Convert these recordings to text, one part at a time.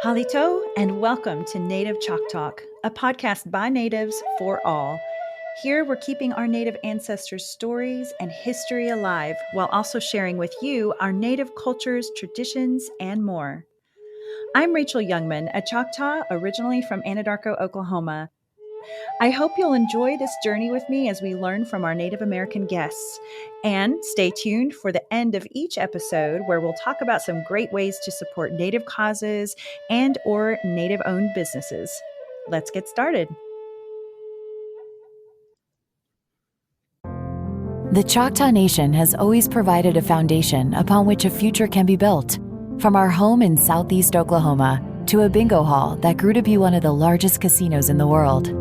Halito, and welcome to Native Chalk Talk, a podcast by natives for all. Here we're keeping our native ancestors' stories and history alive while also sharing with you our native cultures, traditions, and more. I'm Rachel Youngman, a Choctaw originally from Anadarko, Oklahoma. I hope you'll enjoy this journey with me as we learn from our Native American guests. And stay tuned for the end of each episode where we'll talk about some great ways to support Native causes and or Native-owned businesses. Let's get started. The Choctaw Nation has always provided a foundation upon which a future can be built. From our home in southeast Oklahoma to a bingo hall that grew to be one of the largest casinos in the world.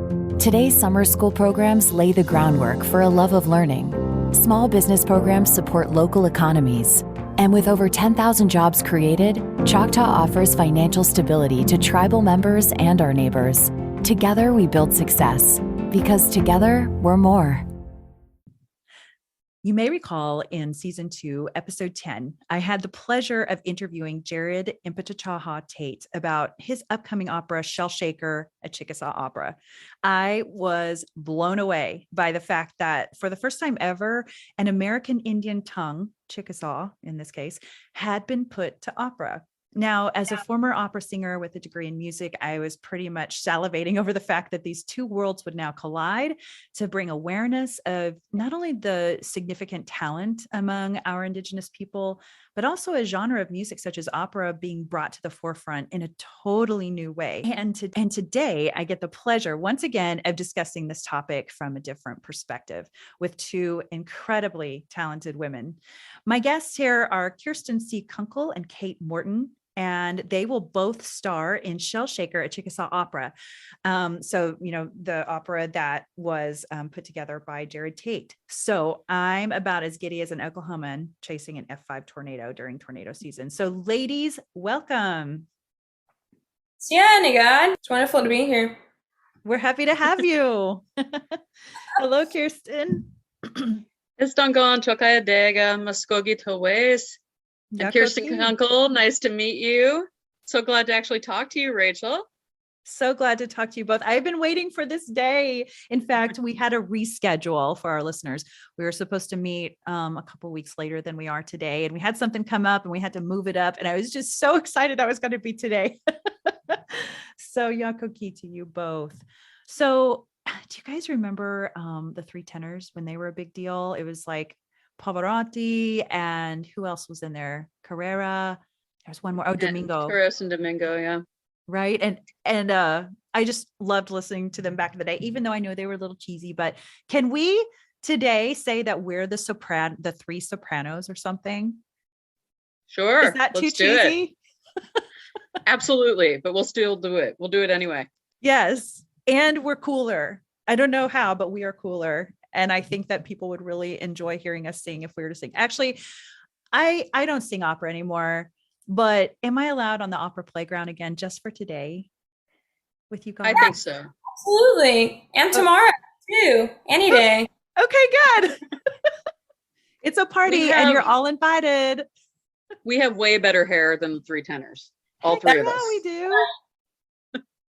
Today's summer school programs lay the groundwork for a love of learning. Small business programs support local economies. And with over 10,000 jobs created, Choctaw offers financial stability to tribal members and our neighbors. Together we build success, because together we're more. You may recall in season 2, episode 10, I had the pleasure of interviewing Jerod Impichchaachaaha Tate about his upcoming opera, Shell Shaker at Chickasaw Opera. I was blown away by the fact that for the first time ever, an American Indian tongue, Chickasaw in this case, had been put to opera. Now, as a former opera singer with a degree in music, I was pretty much salivating over the fact that these two worlds would now collide to bring awareness of not only the significant talent among our Indigenous people, but also a genre of music such as opera being brought to the forefront in a totally new way. And today, I get the pleasure once again of discussing this topic from a different perspective with two incredibly talented women. My guests here are Kirsten C. Kunkle and Kate Morton, and they will both star in Shell Shaker at Chickasaw Opera. The opera that was put together by Jerod Tate. So I'm about as giddy as an Oklahoman chasing an F5 tornado during tornado season. So ladies, welcome. Gian, it's wonderful to be here. We're happy to have you. Hello, Kirsten. Istongon Chokaya Dega Muskogee Towes. And Kirsten Kunkle, nice to meet you. So glad to actually talk to you, Rachel. So glad to talk to you both. I've been waiting for this day. In fact, we had a reschedule for our listeners. We were supposed to meet a couple weeks later than we are today, and we had something come up and we had to move it up. And I was just so excited that was going to be today. So Yakoki to you both. So do you guys remember the Three Tenors when they were a big deal? It was like Pavarotti and who else was in there? Carrera. There's one more. Oh, Domingo. Carlos and Domingo, yeah. Right. And I just loved listening to them back in the day, even though I know they were a little cheesy. But can we today say that we're the three sopranos or something? Sure. Is that too cheesy? Absolutely. But we'll still do it. We'll do it anyway. Yes. And we're cooler. I don't know how, but we are cooler. And I think that people would really enjoy hearing us sing if we were to sing. Actually, I don't sing opera anymore, but am I allowed on the opera playground again just for today with you guys? I think so. Absolutely. And tomorrow too. Any day. Okay, good. It's a party and you're all invited. We have way better hair than the Three Tenors. All three of us. We do.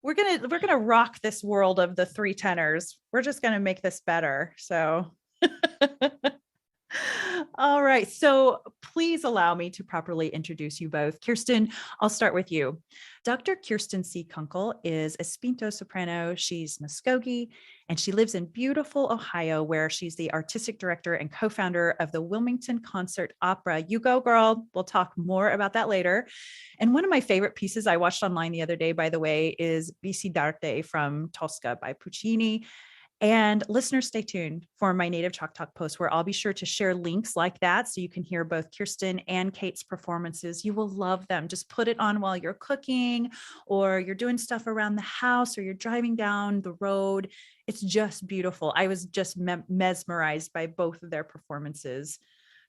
We're gonna rock this world of the Three Tenors. We're just gonna make this better. So all right. So please allow me to properly introduce you both. Kirsten, I'll start with you. Dr. Kirsten C. Kunkle is a spinto soprano. She's Muskogee, and she lives in beautiful Ohio, where she's the artistic director and co-founder of the Wilmington Concert Opera. You go, girl. We'll talk more about that later. And one of my favorite pieces I watched online the other day, by the way, is Bizet from Tosca by Puccini. And listeners, stay tuned for my Native Chalk Talk post, where I'll be sure to share links like that so you can hear both Kirsten and Kate's performances. You will love them. Just put it on while you're cooking or you're doing stuff around the house or you're driving down the road. It's just beautiful. I was just mesmerized by both of their performances.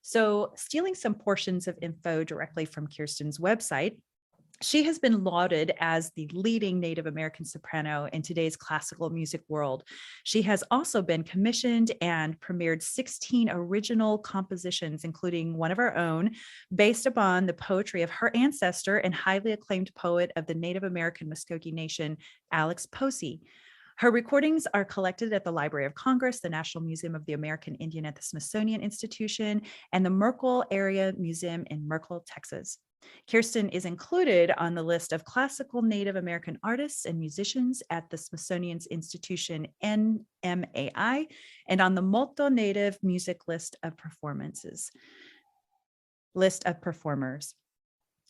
So stealing some portions of info directly from Kirsten's website, She has been lauded as the leading Native American soprano in today's classical music world. She has also been commissioned and premiered 16 original compositions, including one of her own, based upon the poetry of her ancestor and highly acclaimed poet of the Native American Muskogee Nation, Alex Posey. Her recordings are collected at the Library of Congress, the National Museum of the American Indian at the Smithsonian Institution, and the Merkel Area Museum in Merkel, Texas. Kirsten is included on the list of classical Native American artists and musicians at the Smithsonian's Institution NMAI and on the Molto Native Music list of performers.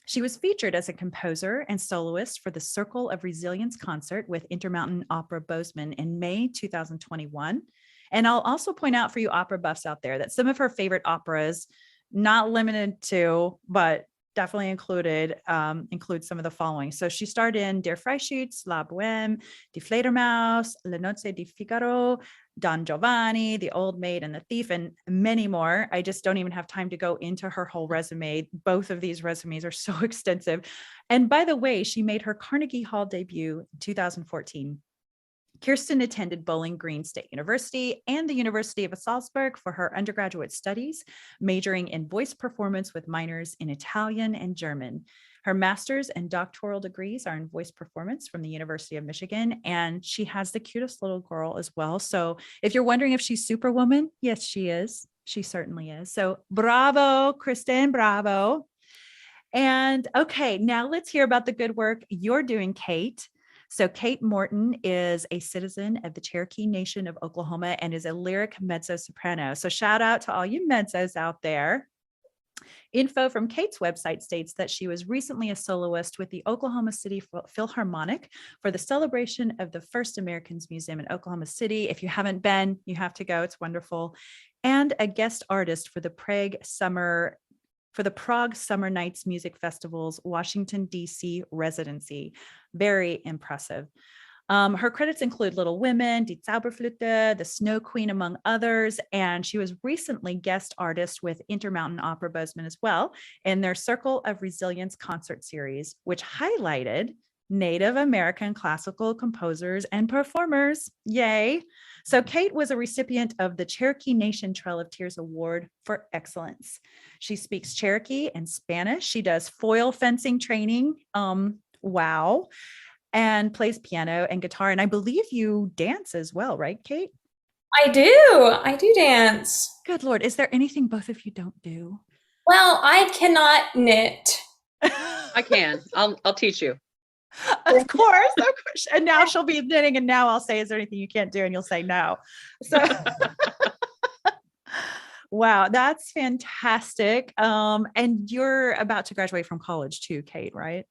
She was featured as a composer and soloist for the Circle of Resilience concert with Intermountain Opera Bozeman in May 2021. And I'll also point out for you opera buffs out there that some of her favorite operas, not limited to, but definitely include some of the following. So she starred in Der Freischütz, La Boheme, Die Fledermaus, Le Nozze di Figaro, Don Giovanni, The Old Maid and the Thief, and many more. I just don't even have time to go into her whole resume. Both of these resumes are so extensive. And by the way, she made her Carnegie Hall debut in 2014. Kirsten attended Bowling Green State University and the University of Salzburg for her undergraduate studies, majoring in voice performance with minors in Italian and German. Her master's and doctoral degrees are in voice performance from the University of Michigan, and she has the cutest little girl as well. So if you're wondering if she's Superwoman, yes, she is. She certainly is. So bravo, Kirsten, bravo. And okay, now let's hear about the good work you're doing, Kate. So Kate Morton is a citizen of the Cherokee Nation of Oklahoma and is a lyric mezzo-soprano. So shout out to all you mezzos out there. Info from Kate's website states that she was recently a soloist with the Oklahoma City Philharmonic for the celebration of the First Americans Museum in Oklahoma City. If you haven't been, you have to go. It's wonderful. And a guest artist for the Prague Summer Nights Music Festival's Washington, D.C. residency. Very impressive. Her credits include Little Women, Die Zauberflöte, The Snow Queen, among others. And she was recently guest artist with Intermountain Opera Bozeman as well in their Circle of Resilience concert series, which highlighted Native American classical composers and performers. Yay. So Kate was a recipient of the Cherokee Nation Trail of Tears Award for Excellence. She speaks Cherokee and Spanish. She does foil fencing training. Wow. And plays piano and guitar. And I believe you dance as well, right, Kate? I do dance. Good Lord. Is there anything both of you don't do? Well, I cannot knit. I can. I'll teach you. Of course. And now she'll be knitting, and now I'll say, is there anything you can't do? And you'll say no. So wow, that's fantastic. And you're about to graduate from college too, Kate, right?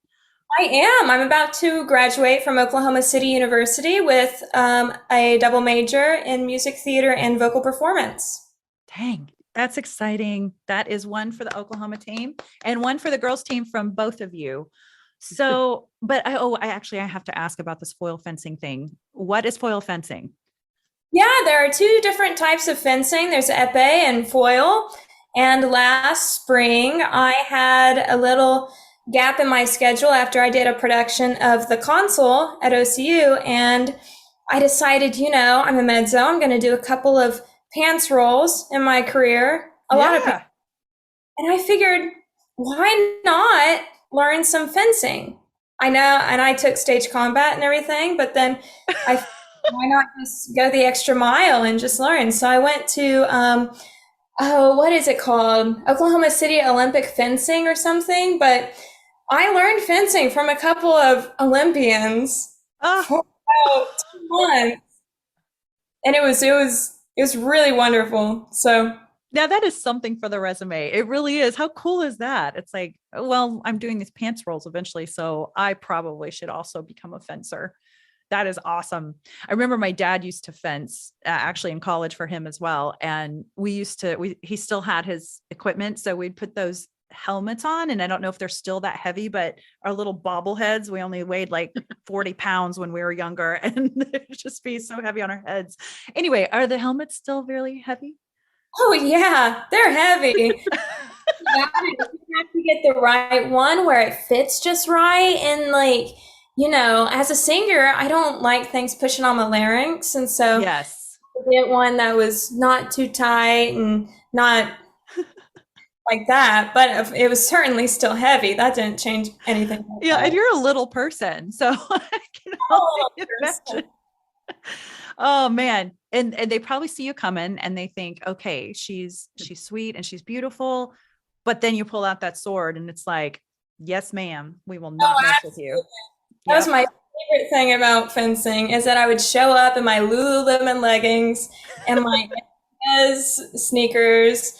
I am. I'm about to graduate from Oklahoma City University with a double major in music theater and vocal performance. Dang, that's exciting. That is one for the Oklahoma team and one for the girls team from both of you. So, but I have to ask about this foil fencing thing. What is foil fencing? Yeah, there are two different types of fencing. There's épée and foil. And last spring, I had a little gap in my schedule after I did a production of The Consul at OCU, and I decided, I'm a mezzo, I'm going to do a couple of pants rolls in my career, a lot of people. And I figured, why not learn some fencing? I know, and I took stage combat and everything, but then why not just go the extra mile and just learn? So I went to what is it called? Oklahoma City Olympic Fencing or something, but I learned fencing from a couple of Olympians for about 2 months, and it was really wonderful. So now that is something for the resume. It really is. How cool is that? It's like, well, I'm doing these pants rolls eventually, so I probably should also become a fencer. That is awesome. I remember my dad used to fence actually in college for him as well, and he still had his equipment, so we'd put those helmets on, and I don't know if they're still that heavy, but our little bobbleheads, we only weighed like 40 pounds when we were younger, and they'd just be so heavy on our heads. Anyway, are the helmets still really heavy? Oh yeah, they're heavy. You have to get the right one where it fits just right. And like, as a singer, I don't like things pushing on my larynx. And so Yes. get one that was not too tight and not like that, but it was certainly still heavy. That didn't change anything. Yeah, and you're a little person, so I can only imagine. Oh man. And they probably see you coming and they think, okay, she's sweet and she's beautiful. But then you pull out that sword and it's like, yes, ma'am, we will not mess with you. That was my favorite thing about fencing, is that I would show up in my Lululemon leggings and my sneakers.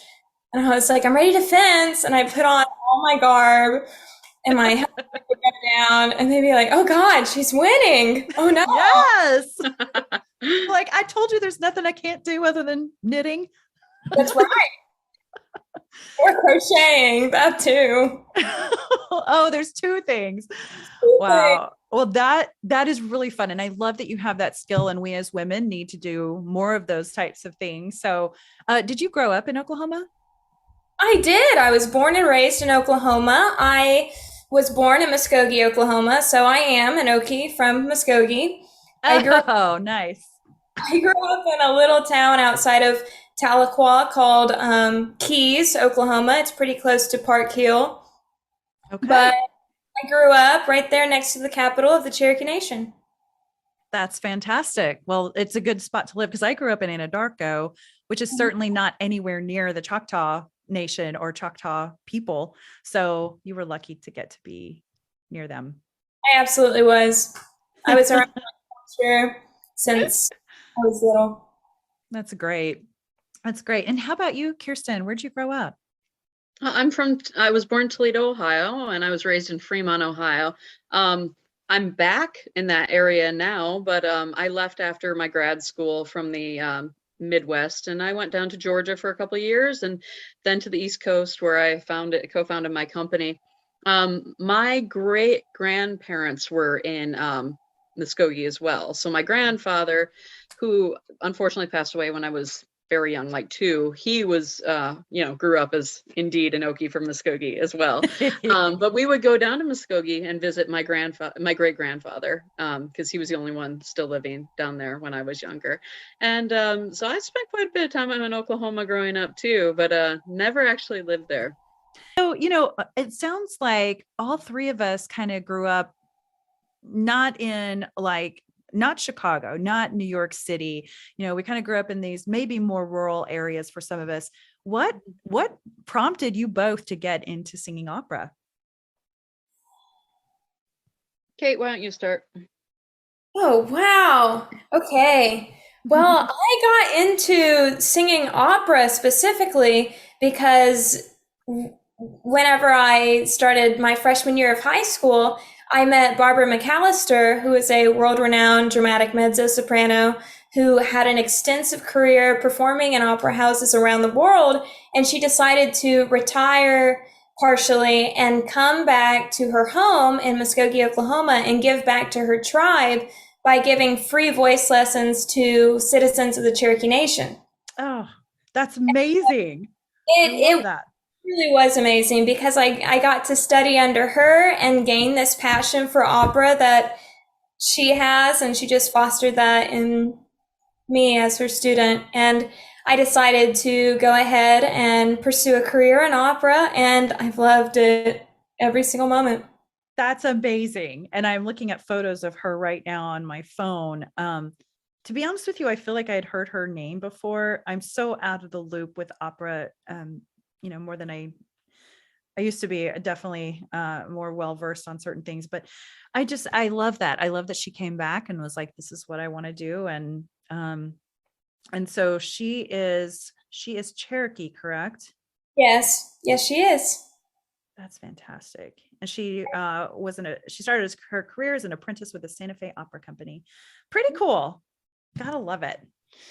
And I was like, I'm ready to fence. And I put on all my garb and my head would go down and they'd be like, oh God, she's winning. Oh no. Yes. Like, I told you there's nothing I can't do other than knitting. That's right. Or crocheting, that too. Oh, there's two things. Wow. Well, that is really fun. And I love that you have that skill, and we as women need to do more of those types of things. So did you grow up in Oklahoma? I did. I was born and raised in Oklahoma. I was born in Muskogee, Oklahoma. So I am an Okie from Muskogee. Nice. I grew up in a little town outside of Tahlequah called Keys, Oklahoma. It's pretty close to Park Hill. Okay. But I grew up right there next to the capital of the Cherokee Nation. That's fantastic. Well, it's a good spot to live because I grew up in Anadarko, which is certainly not anywhere near the Choctaw Nation or Choctaw people. So you were lucky to get to be near them. I absolutely was. I was around culture since I was little. That's great. That's great. And how about you, Kirsten? Where'd you grow up? I was born in Toledo, Ohio, and I was raised in Fremont, Ohio. I'm back in that area now, but I left after my grad school from the Midwest, and I went down to Georgia for a couple of years, and then to the East Coast, where I co-founded my company. My great grandparents were in Muskogee as well. So my grandfather, who unfortunately passed away when I was very young, like 2, he was, grew up as indeed an Okie from Muskogee as well. But we would go down to Muskogee and visit my great grandfather, because he was the only one still living down there when I was younger. And so I spent quite a bit of time in Oklahoma growing up too, but never actually lived there. So, it sounds like all three of us kind of grew up not Chicago, not New York City. We kind of grew up in these maybe more rural areas for some of us. What prompted you both to get into singing opera? Kate, why don't you start? Oh, wow. Okay. Well, I got into singing opera specifically because whenever I started my freshman year of high school, I met Barbara McAllister, who is a world-renowned dramatic mezzo-soprano who had an extensive career performing in opera houses around the world, and she decided to retire partially and come back to her home in Muskogee, Oklahoma, and give back to her tribe by giving free voice lessons to citizens of the Cherokee Nation. Oh, that's amazing. It really was amazing because I got to study under her and gain this passion for opera that she has, and she just fostered that in me as her student. And I decided to go ahead and pursue a career in opera, and I've loved it every single moment. That's amazing. And I'm looking at photos of her right now on my phone. To be honest with you, I feel like I had heard her name before. I'm so out of the loop with opera, more than I used to be. Definitely more well-versed on certain things, but I love that. I love that she came back and was like, this is what I want to do. And so she is Cherokee, correct? Yes, she is. That's fantastic. And she she started her career as an apprentice with the Santa Fe Opera Company. Pretty cool. Gotta love it.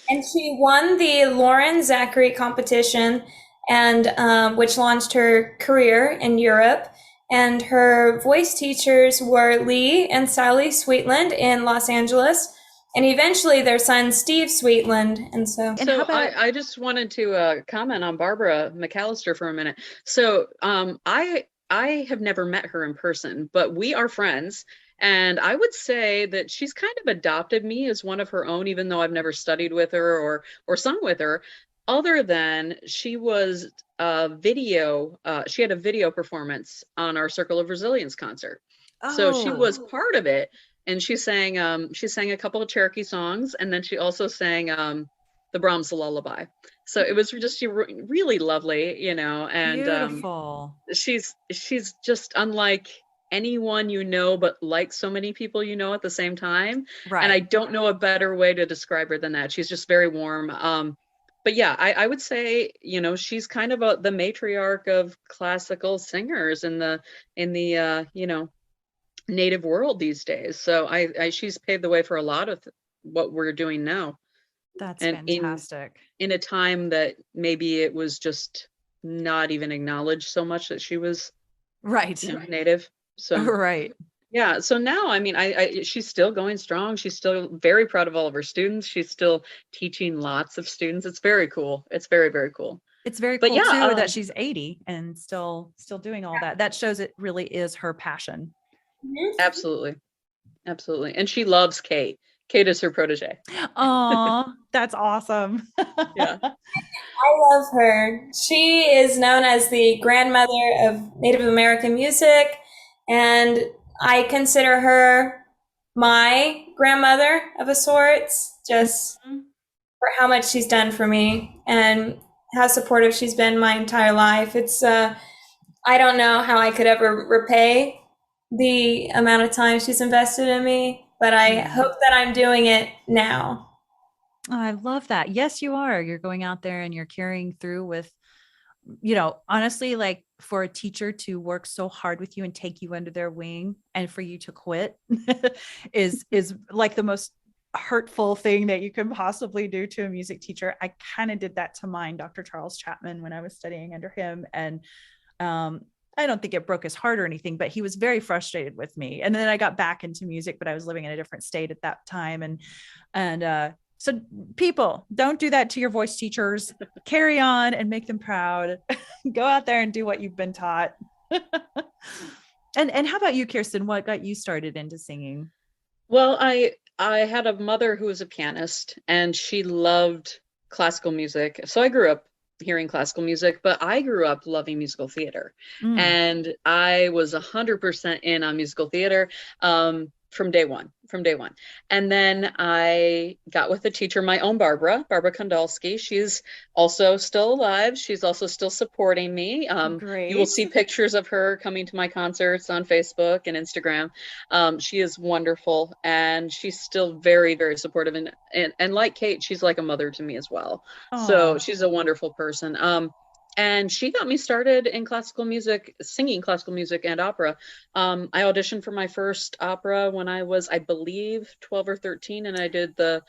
And she won the Lauren Zachary competition, and which launched her career in Europe. And her voice teachers were Lee and Sally Sweetland in Los Angeles. and eventually their son Steve Sweetland. And so, And So how about I just wanted to comment on Barbara McAllister for a minute. So I have never met her in person, but we are friends. And I would say that she's kind of adopted me as one of her own, even though I've never studied with her or sung with her, other than she was she had a video performance on our Circle of Resilience concert. So she was part of it, and she sang a couple of Cherokee songs, and then she also sang the Brahms Lullaby. So it was just really lovely, and beautiful. she's just unlike anyone but like so many people at the same time. Right. And I don't know a better way to describe her than that. She's just very warm. But yeah, I would say, she's kind of the matriarch of classical singers in the native world these days. So she's paved the way for a lot of what we're doing now. That's and fantastic. In a time that maybe it was just not even acknowledged so much that she was Right. native. So Right. yeah. So now, I mean, she's still going strong. She's still very proud of all of her students. She's still teaching lots of students. It's very cool. It's very, very cool. It's very cool too that she's 80 and still doing all that. That shows it really is her passion. Absolutely. Absolutely. And she loves Kate. Kate is her protege. Oh, that's awesome. Yeah. I love her. She is known as the grandmother of Native American music, and I consider her my grandmother of a sorts, just for how much she's done for me and how supportive she's been my entire life. It's I don't know how I could ever repay the amount of time she's invested in me, but I hope that I'm doing it now. Oh, I love that. Yes, you are. You're going out there and you're carrying through with, honestly, like for a teacher to work so hard with you and take you under their wing and for you to quit is like the most hurtful thing that you can possibly do to a music teacher. I kind of did that to mine, Dr. Charles Chapman, when I was studying under him. And I don't think it broke his heart or anything, but he was very frustrated with me. And then I got back into music, but I was living in a different state at that time. And so people, don't do that to your voice teachers. Carry on and make them proud. Go out there and do what you've been taught. And how about you, Kirsten? What got you started into singing? Well, I had a mother who was a pianist, and she loved classical music. So I grew up hearing classical music, but I grew up loving musical theater. And I was 100% in on musical theater from day one. And then I got with a teacher, my own Barbara Kondalski. She's also still alive. She's also still supporting me. Great. You will see pictures of her coming to my concerts on Facebook and Instagram. She is wonderful, and she's still very, very supportive. And like Kate, she's like a mother to me as well. Aww. So she's a wonderful person. And she got me started in classical music, singing classical music and opera. I auditioned for my first opera when I was, I believe, 12 or 13, and I did the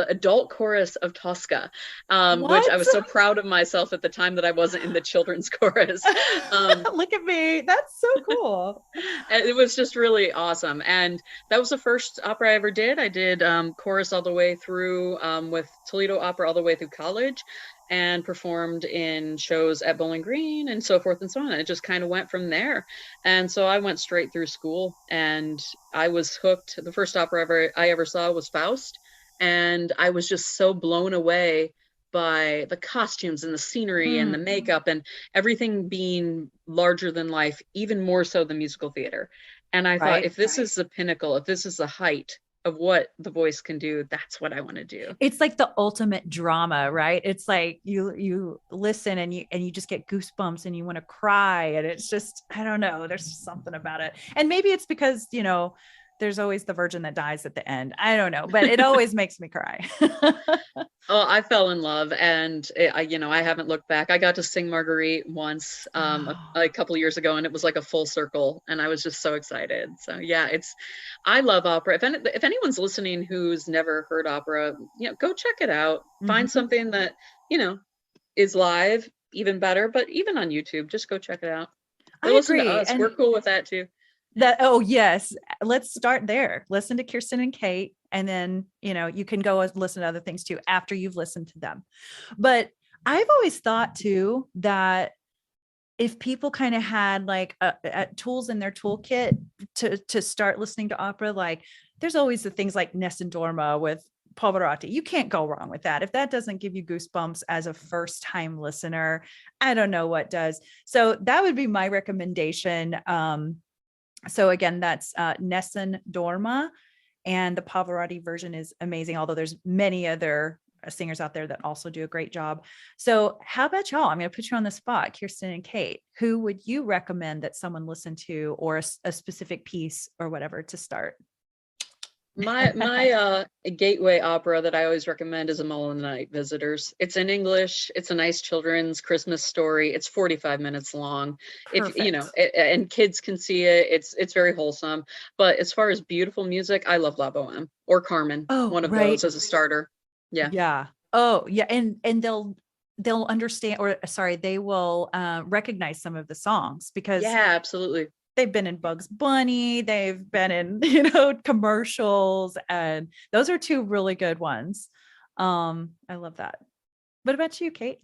adult chorus of Tosca, which I was so proud of myself at the time that I wasn't in the children's chorus. Look at me. That's so cool. It was just really awesome. And that was the first opera I ever did. I did chorus all the way through with Toledo Opera all the way through college, and performed in shows at Bowling Green and so forth and so on. And it just kind of went from there. And so I went straight through school, and I was hooked. The first opera I ever saw was Faust. And I was just so blown away by the costumes and the scenery and the makeup and everything being larger than life, even more so than musical theater. And I thought, if this is the pinnacle, if this is the height of what the voice can do, that's what I want to do. It's like the ultimate drama, right? It's like you listen and you just get goosebumps and you want to cry. And it's just, I don't know, there's just something about it. And maybe it's because, there's always the virgin that dies at the end. I don't know, but it always makes me cry. Oh, I fell in love, and I haven't looked back. I got to sing Marguerite once a couple of years ago, and it was like a full circle, and I was just so excited. So yeah, I love opera. If anyone's listening who's never heard opera, go check it out. Find something that is live, even better. But even on YouTube, just go check it out. Or listen to us. We're cool with that too. Oh yes, let's start there. Listen to Kirsten and Kate, and then you can go and listen to other things too after you've listened to them. But I've always thought too that if people kind of had like tools in their toolkit to start listening to opera, like there's always the things like Nessun Dorma with Pavarotti. You can't go wrong with that. If that doesn't give you goosebumps as a first time listener, I don't know what does. So that would be my recommendation. So again, that's Nessun Dorma, and the Pavarotti version is amazing, although there's many other singers out there that also do a great job. So how about y'all? I'm going to put you on the spot, Kirsten and Kate. Who would you recommend that someone listen to, or a specific piece or whatever to start? My gateway opera that I always recommend is Amahl and the Night Visitors. It's in English. It's a nice children's Christmas story. It's 45 minutes long. Perfect. If and kids can see it. It's very wholesome. But as far as beautiful music, I love La Boheme or Carmen. One of those as a starter. Yeah. Yeah. Oh, yeah. And they'll understand, or sorry, they will recognize some of the songs because yeah, absolutely. They've been in Bugs Bunny, they've been in, commercials, and those are two really good ones. I love that. What about you, Kate?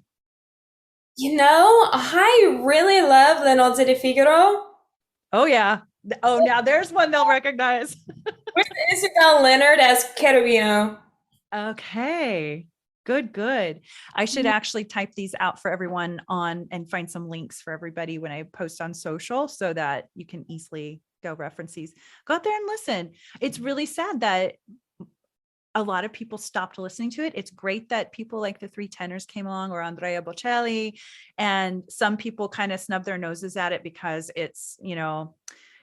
I really love Le Nozze di Figaro. Oh yeah. Oh, now there's one they'll recognize. With Isabel Leonard as Cherubino. Okay. Good. I should actually type these out for everyone and find some links for everybody when I post on social so that you can easily go reference these. Go out there and listen. It's really sad that a lot of people stopped listening to it. It's great that people like the three tenors came along, or Andrea Bocelli, and some people kind of snub their noses at it because it's,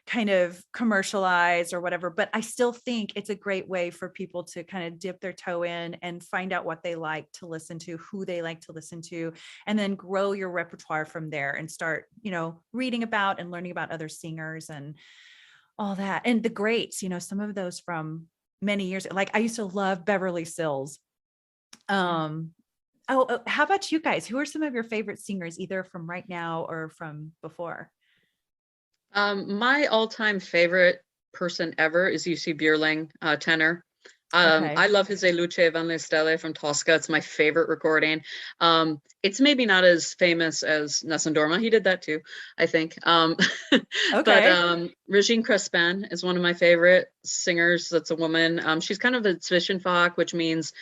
kind of commercialized or whatever, but I still think it's a great way for people to kind of dip their toe in and find out what they like to listen to, who they like to listen to, and then grow your repertoire from there and start, reading about and learning about other singers and all that. And the greats, some of those from many years, like I used to love Beverly Sills. How about you guys? Who are some of your favorite singers, either from right now or from before? My all-time favorite person ever is UC Bierling, tenor. Okay. I love his E Luce van le Stelle from Tosca. It's my favorite recording. It's maybe not as famous as Nessun Dorma. He did that too, I think. Okay. But Regine Crespin is one of my favorite singers. That's a woman. She's kind of a Zwischenfach, which means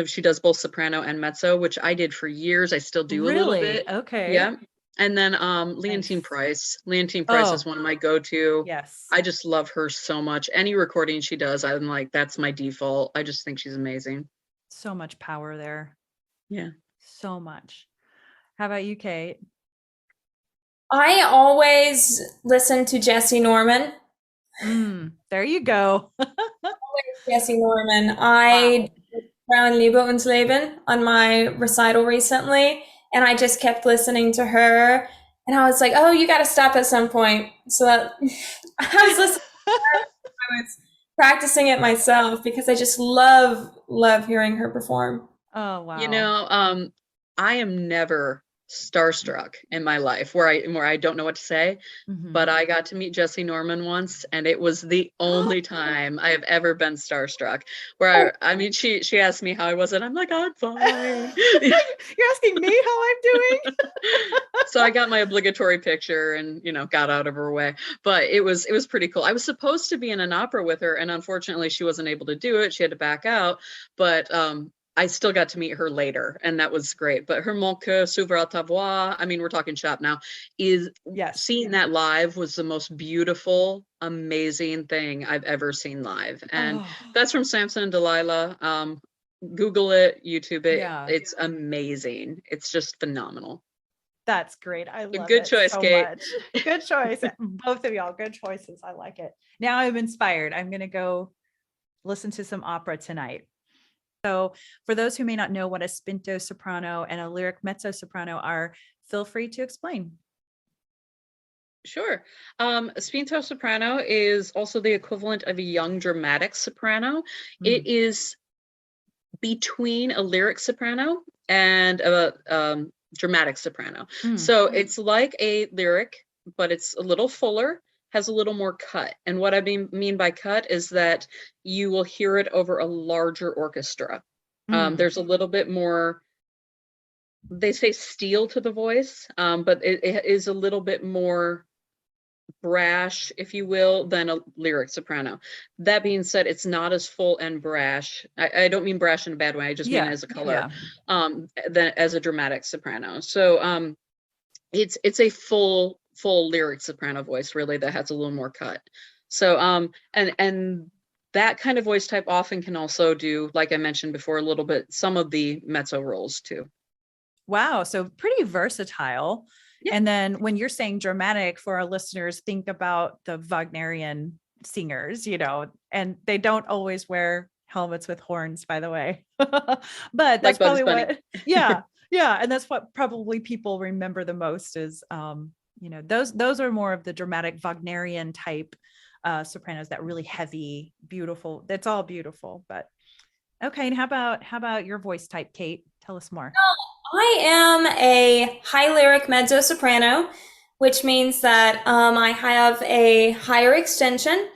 she does both soprano and mezzo, which I did for years. I still do a little bit. Okay. Yeah. And then Leontine Price. Leontine Price is one of my go-to. Yes. I just love her so much. Any recording she does, I'm like, that's my default. I just think she's amazing. So much power there. Yeah. So much. How about you, Kate? I always listen to Jesse Norman. There you go. Jesse Norman. I did Frauen Liebe und Leben on my recital recently. And I just kept listening to her, and I was like, "Oh, you got to stop at some point." So that I was listening to her. I was practicing it myself because I just love hearing her perform. Oh wow! I am never starstruck in my life where I don't know what to say, but I got to meet Jesse Norman once, and it was the only time I have ever been starstruck. She asked me how I was, and I'm like, I'm fine. You're asking me how I'm doing? So I got my obligatory picture and got out of her way, but it was pretty cool. I was supposed to be in an opera with her, and unfortunately she wasn't able to do it. She had to back out, but I still got to meet her later, and that was great. But her Mon Coeur s'ouvre à ta voix, we're talking shop now, seeing that live was the most beautiful, amazing thing I've ever seen live. And that's from Samson and Delilah. Google it, YouTube it. Yeah. It's amazing. It's just phenomenal. That's great. I love good choice, so Kate. Much. Good choice. Both of y'all, good choices. I like it. Now I'm inspired. I'm going to go listen to some opera tonight. So for those who may not know what a spinto soprano and a lyric mezzo soprano are, feel free to explain. Sure. A spinto soprano is also the equivalent of a young dramatic soprano. It is between a lyric soprano and a dramatic soprano. So it's like a lyric, but it's a little fuller, has a little more cut. And what I mean by cut is that you will hear it over a larger orchestra. There's a little bit more, they say steel to the voice, but it is a little bit more brash, if you will, than a lyric soprano. That being said, it's not as full and brash. I don't mean brash in a bad way. I just mean as a color, than as a dramatic soprano. So it's a full lyric soprano voice, really, that has a little more cut. So and that kind of voice type often can also do, like I mentioned before, a little bit, some of the mezzo roles too. Wow. So pretty versatile. Yeah. And then when you're saying dramatic, for our listeners, think about the Wagnerian singers, and they don't always wear helmets with horns, by the way. But that's Like Bugs probably Bunny. what, yeah. And that's what probably people remember the most is, those are more of the dramatic Wagnerian type sopranos, that really heavy, beautiful. That's all beautiful. But okay. And how about your voice type, Kate? Tell us more. I am a high lyric mezzo soprano, which means that I have a higher extension.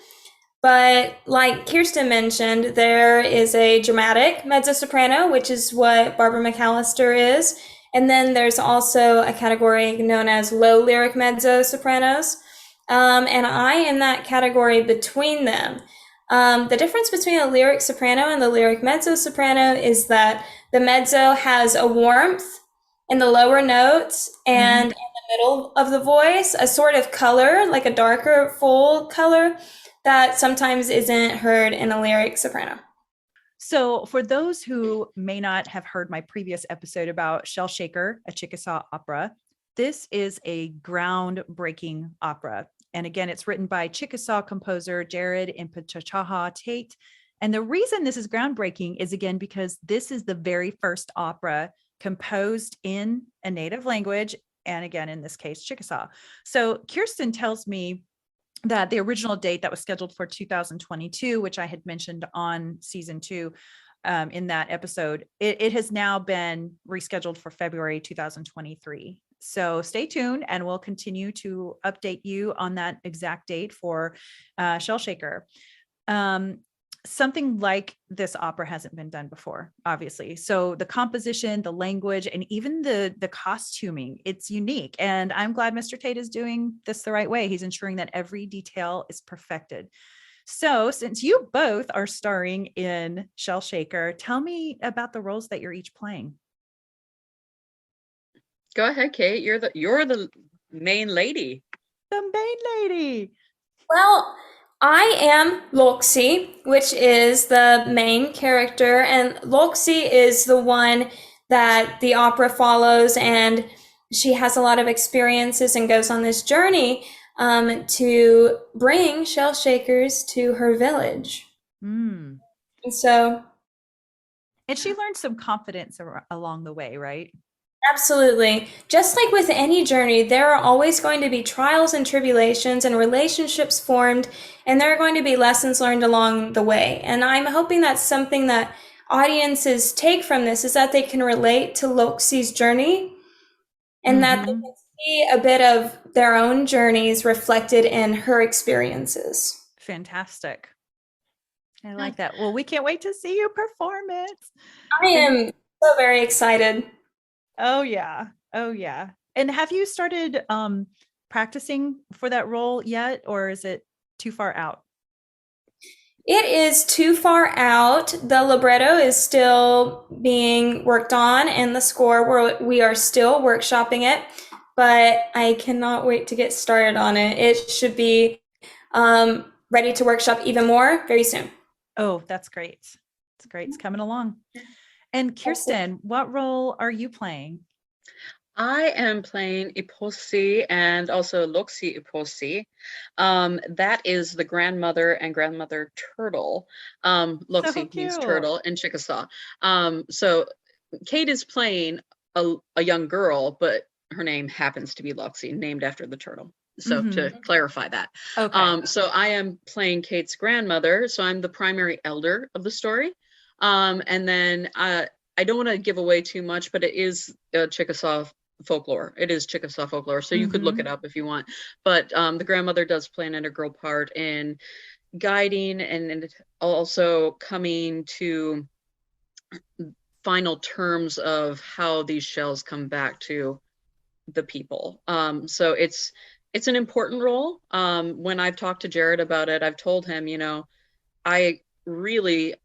But like Kirsten mentioned, there is a dramatic mezzo soprano, which is what Barbara McAllister is. And then there's also a category known as low lyric mezzo sopranos. And I am that category between them. The difference between a lyric soprano and the lyric mezzo soprano is that the mezzo has a warmth in the lower notes and in the middle of the voice, a sort of color, like a darker, full color that sometimes isn't heard in a lyric soprano. So for those who may not have heard my previous episode about Shell Shaker, a Chickasaw opera, this is a groundbreaking opera. And again, it's written by Chickasaw composer Jerod Impichchaachaaha Tate. And the reason this is groundbreaking is, again, because this is the very first opera composed in a native language. And again, in this case, Chickasaw. So Kirsten tells me that the original date that was scheduled for 2022, which I had mentioned on season 2 in that episode, it has now been rescheduled for February 2023. So stay tuned and we'll continue to update you on that exact date for Shell Shaker. Something like this opera hasn't been done before, obviously. So the composition, the language, and even the costuming, it's unique. And I'm glad Mr. Tate is doing this the right way. He's ensuring that every detail is perfected. So since you both are starring in Shell Shaker, tell me about the roles that you're each playing. Go ahead, Kate. You're the main lady. The main lady. Well, I am Loxi, which is the main character, and Loxi is the one that the opera follows, and she has a lot of experiences and goes on this journey to bring shell shakers to her village. And so, and she learned some confidence along the way, right? Absolutely. Just like with any journey, there are always going to be trials and tribulations and relationships formed, and there are going to be lessons learned along the way. And I'm hoping that's something that audiences take from this, is that they can relate to Loxi's journey and that they can see a bit of their own journeys reflected in her experiences. Fantastic. I like that. Well, we can't wait to see you perform it. I am so very excited. Oh yeah. And have you started practicing for that role yet, or is it too far out? It is too far out. The libretto is still being worked on, and the score, we are still workshopping it, but I cannot wait to get started on it. It should be ready to workshop even more very soon. Oh, that's great. It's great. It's coming along. And Kirsten, what role are you playing? I am playing Iposi and also Loxi Iposi. That is the grandmother and grandmother turtle. Loxi means turtle in Chickasaw. So Kate is playing a young girl, but her name happens to be Loxi, named after the turtle. So to clarify that. Okay. So I am playing Kate's grandmother. So I'm the primary elder of the story. And then I don't want to give away too much, but it is a Chickasaw folklore. It is Chickasaw folklore. So you could look it up if you want. But the grandmother does play an integral part in guiding and also coming to final terms of how these shells come back to the people. So it's an important role. When I've talked to Jerod about it, I've told him, you know, I really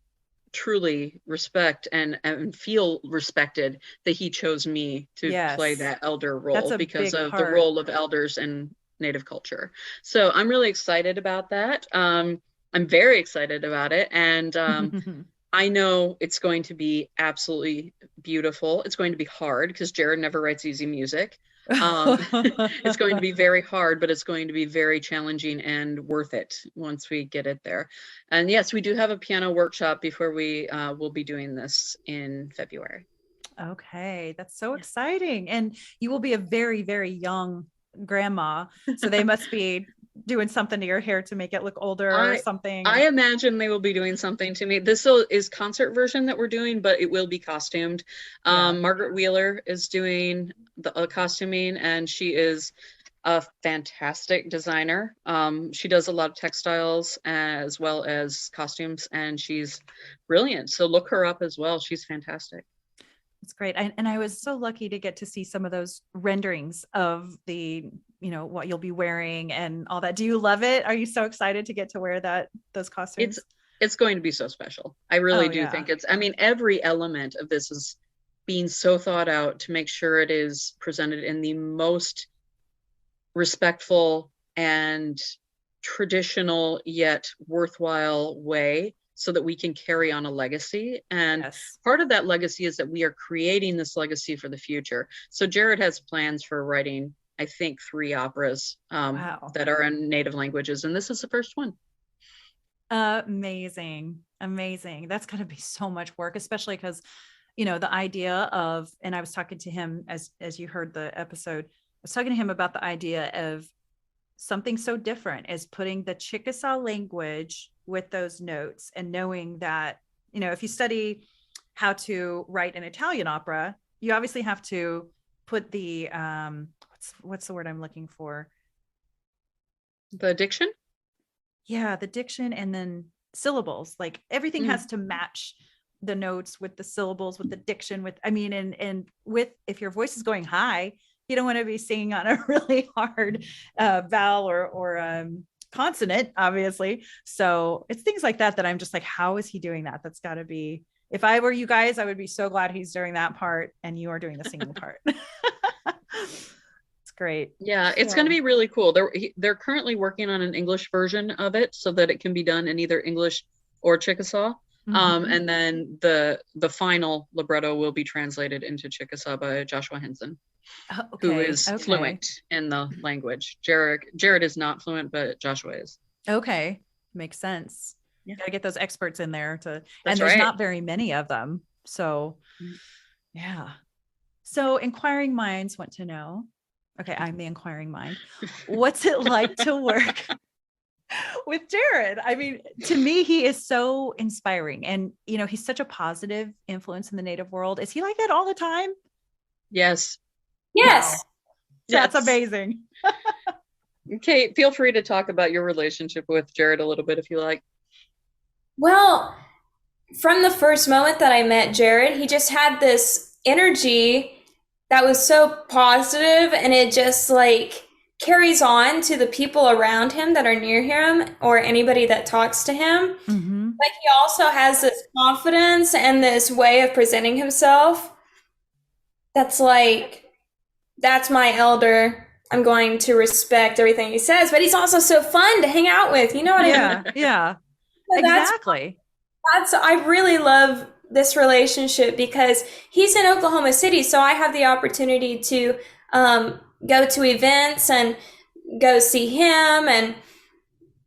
truly respect and feel respected that he chose me to play that elder role because of the role of elders in Native culture. So I'm really excited about that. I'm very excited about it. And I know it's going to be absolutely beautiful. It's going to be hard because Jerod never writes easy music. It's going to be very hard, but it's going to be very challenging and worth it once we get it there. And yes, we do have a piano workshop before we will be doing this in February. Okay, that's so exciting. And you will be a very, very young grandma, so they must be doing something to your hair to make it look older or something. I imagine they will be doing something to me. This is concert version that we're doing, but it will be costumed. Margaret Wheeler is doing the costuming, and she is a fantastic designer. She does a lot of textiles as well as costumes, and she's brilliant. So look her up as well. She's fantastic. It's great. And I was so lucky to get to see some of those renderings of the, you know, what you'll be wearing and all that. Do you love it? Are you so excited to get to wear those costumes? It's going to be so special. I really do think I mean, every element of this is being so thought out to make sure it is presented in the most respectful and traditional yet worthwhile way, so that we can carry on a legacy. And part of that legacy is that we are creating this legacy for the future. So Jerod has plans for writing, I think, 3 operas that are in native languages. And this is the first one. Amazing. That's going to be so much work, especially because, you know, the idea of, and I was talking to him as you heard the episode, I was talking to him about the idea of something so different as putting the Chickasaw language with those notes, and knowing that, you know, if you study how to write an Italian opera, you obviously have to put the what's the word I'm looking for? The diction? Yeah, the diction, and then syllables. Like everything has to match the notes with the syllables, with the diction, with, I mean, and with, if your voice is going high, you don't want to be singing on a really hard vowel or consonant, obviously. So it's things like that I'm just like, how is he doing that? That's got to be, if I were you guys, I would be so glad he's doing that part and you are doing the singing part. It's great. Yeah, it's going to be really cool. They're currently working on an English version of it so that it can be done in either English or Chickasaw. And then the final libretto will be translated into Chickasaw by Joshua Henson, who is fluent in the language. Jerod is not fluent, but Joshua is. Okay, makes sense. You got to get those experts in there and there's not very many of them. So yeah. So inquiring minds want to know, okay, I'm the inquiring mind. What's it like to work with Jerod? I mean, to me, he is so inspiring, and, you know, he's such a positive influence in the Native world. Is he like that all the time? Yes. Yes. That's amazing. Kate, feel free to talk about your relationship with Jerod a little bit if you like. Well, from the first moment that I met Jerod, he just had this energy that was so positive, and it just like carries on to the people around him that are near him or anybody that talks to him. But he also has this confidence and this way of presenting himself that's like, that's my elder. I'm going to respect everything he says, but he's also so fun to hang out with. You know what I mean? Yeah, So exactly. I really love this relationship because he's in Oklahoma City. So I have the opportunity to go to events and go see him. And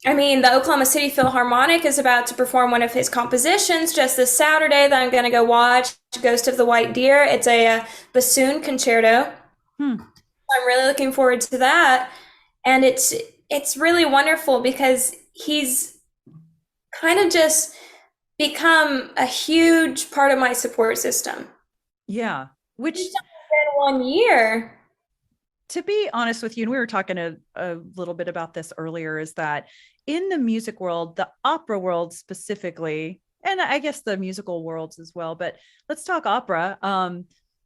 I mean, the Oklahoma City Philharmonic is about to perform one of his compositions just this Saturday that I'm going to go watch, Ghost of the White Deer. It's a bassoon concerto. I'm really looking forward to that. And it's really wonderful because he's kind of just become a huge part of my support system. Yeah. Which it's only been 1 year. to be honest with you, and we were talking a little bit about this earlier, is that in the music world, the opera world specifically, and I guess the musical worlds as well, but let's talk opera.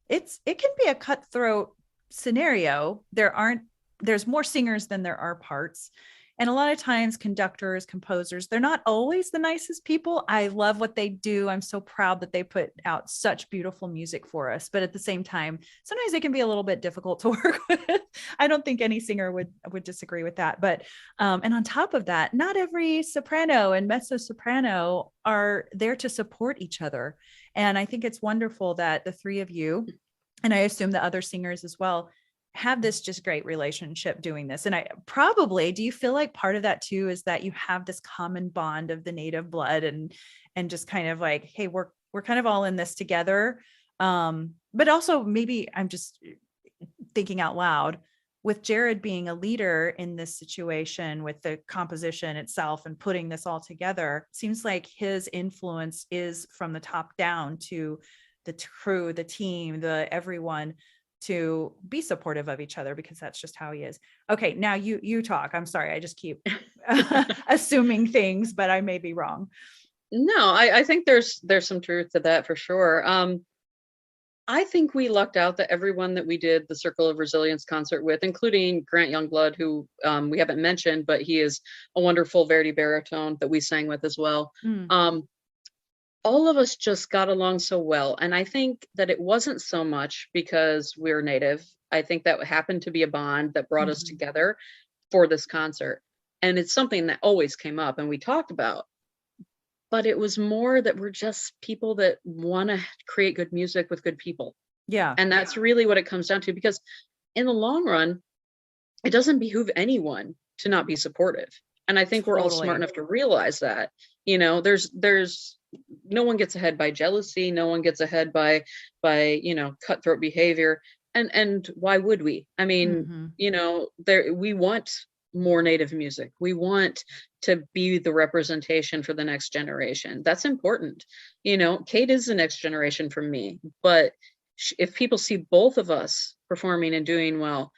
It can be a cutthroat scenario. There's more singers than there are parts. And a lot of times conductors, composers, they're not always the nicest people. I love what they do. I'm so proud that they put out such beautiful music for us. But at the same time, sometimes they can be a little bit difficult to work with. I don't think any singer would disagree with that. But and on top of that, not every soprano and mezzo soprano are there to support each other. And I think it's wonderful that the three of you, and I assume the other singers as well, have this just great relationship doing this. And do you feel like part of that too is that you have this common bond of the native blood and just kind of like, hey, we're kind of all in this together. But also maybe I'm just thinking out loud, with Jerod being a leader in this situation with the composition itself and putting this all together, it seems like his influence is from the top down to the crew, the team, everyone, to be supportive of each other, because that's just how he is. Okay, now you talk. I'm sorry, I just keep assuming things, but I may be wrong. No, I think there's some truth to that for sure. I think we lucked out that everyone that we did the Circle of Resilience concert with, including Grant Youngblood, who we haven't mentioned, but he is a wonderful Verdi baritone that we sang with as well. All of us just got along so well. And I think that it wasn't so much because we're native. I think that happened to be a bond that brought us together for this concert. And it's something that always came up and we talked about. But it was more that we're just people that want to create good music with good people. Yeah. And that's really what it comes down to, because in the long run, it doesn't behoove anyone to not be supportive. And I think we're all smart enough to realize that, there's no one gets ahead by jealousy. No one gets ahead by cutthroat behavior. And why would we? I mean, we want more native music. We want to be the representation for the next generation. That's important. Kate is the next generation for me, but if people see both of us performing and doing well,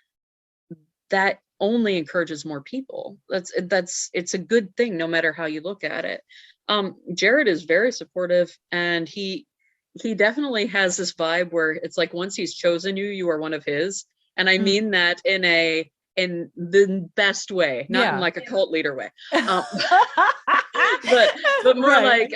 that only encourages more people. It's a good thing, no matter how you look at it. Jerod is very supportive, and he definitely has this vibe where it's like, once he's chosen you, you are one of his. And I mean that in the best way, not in like a cult leader way. But more like,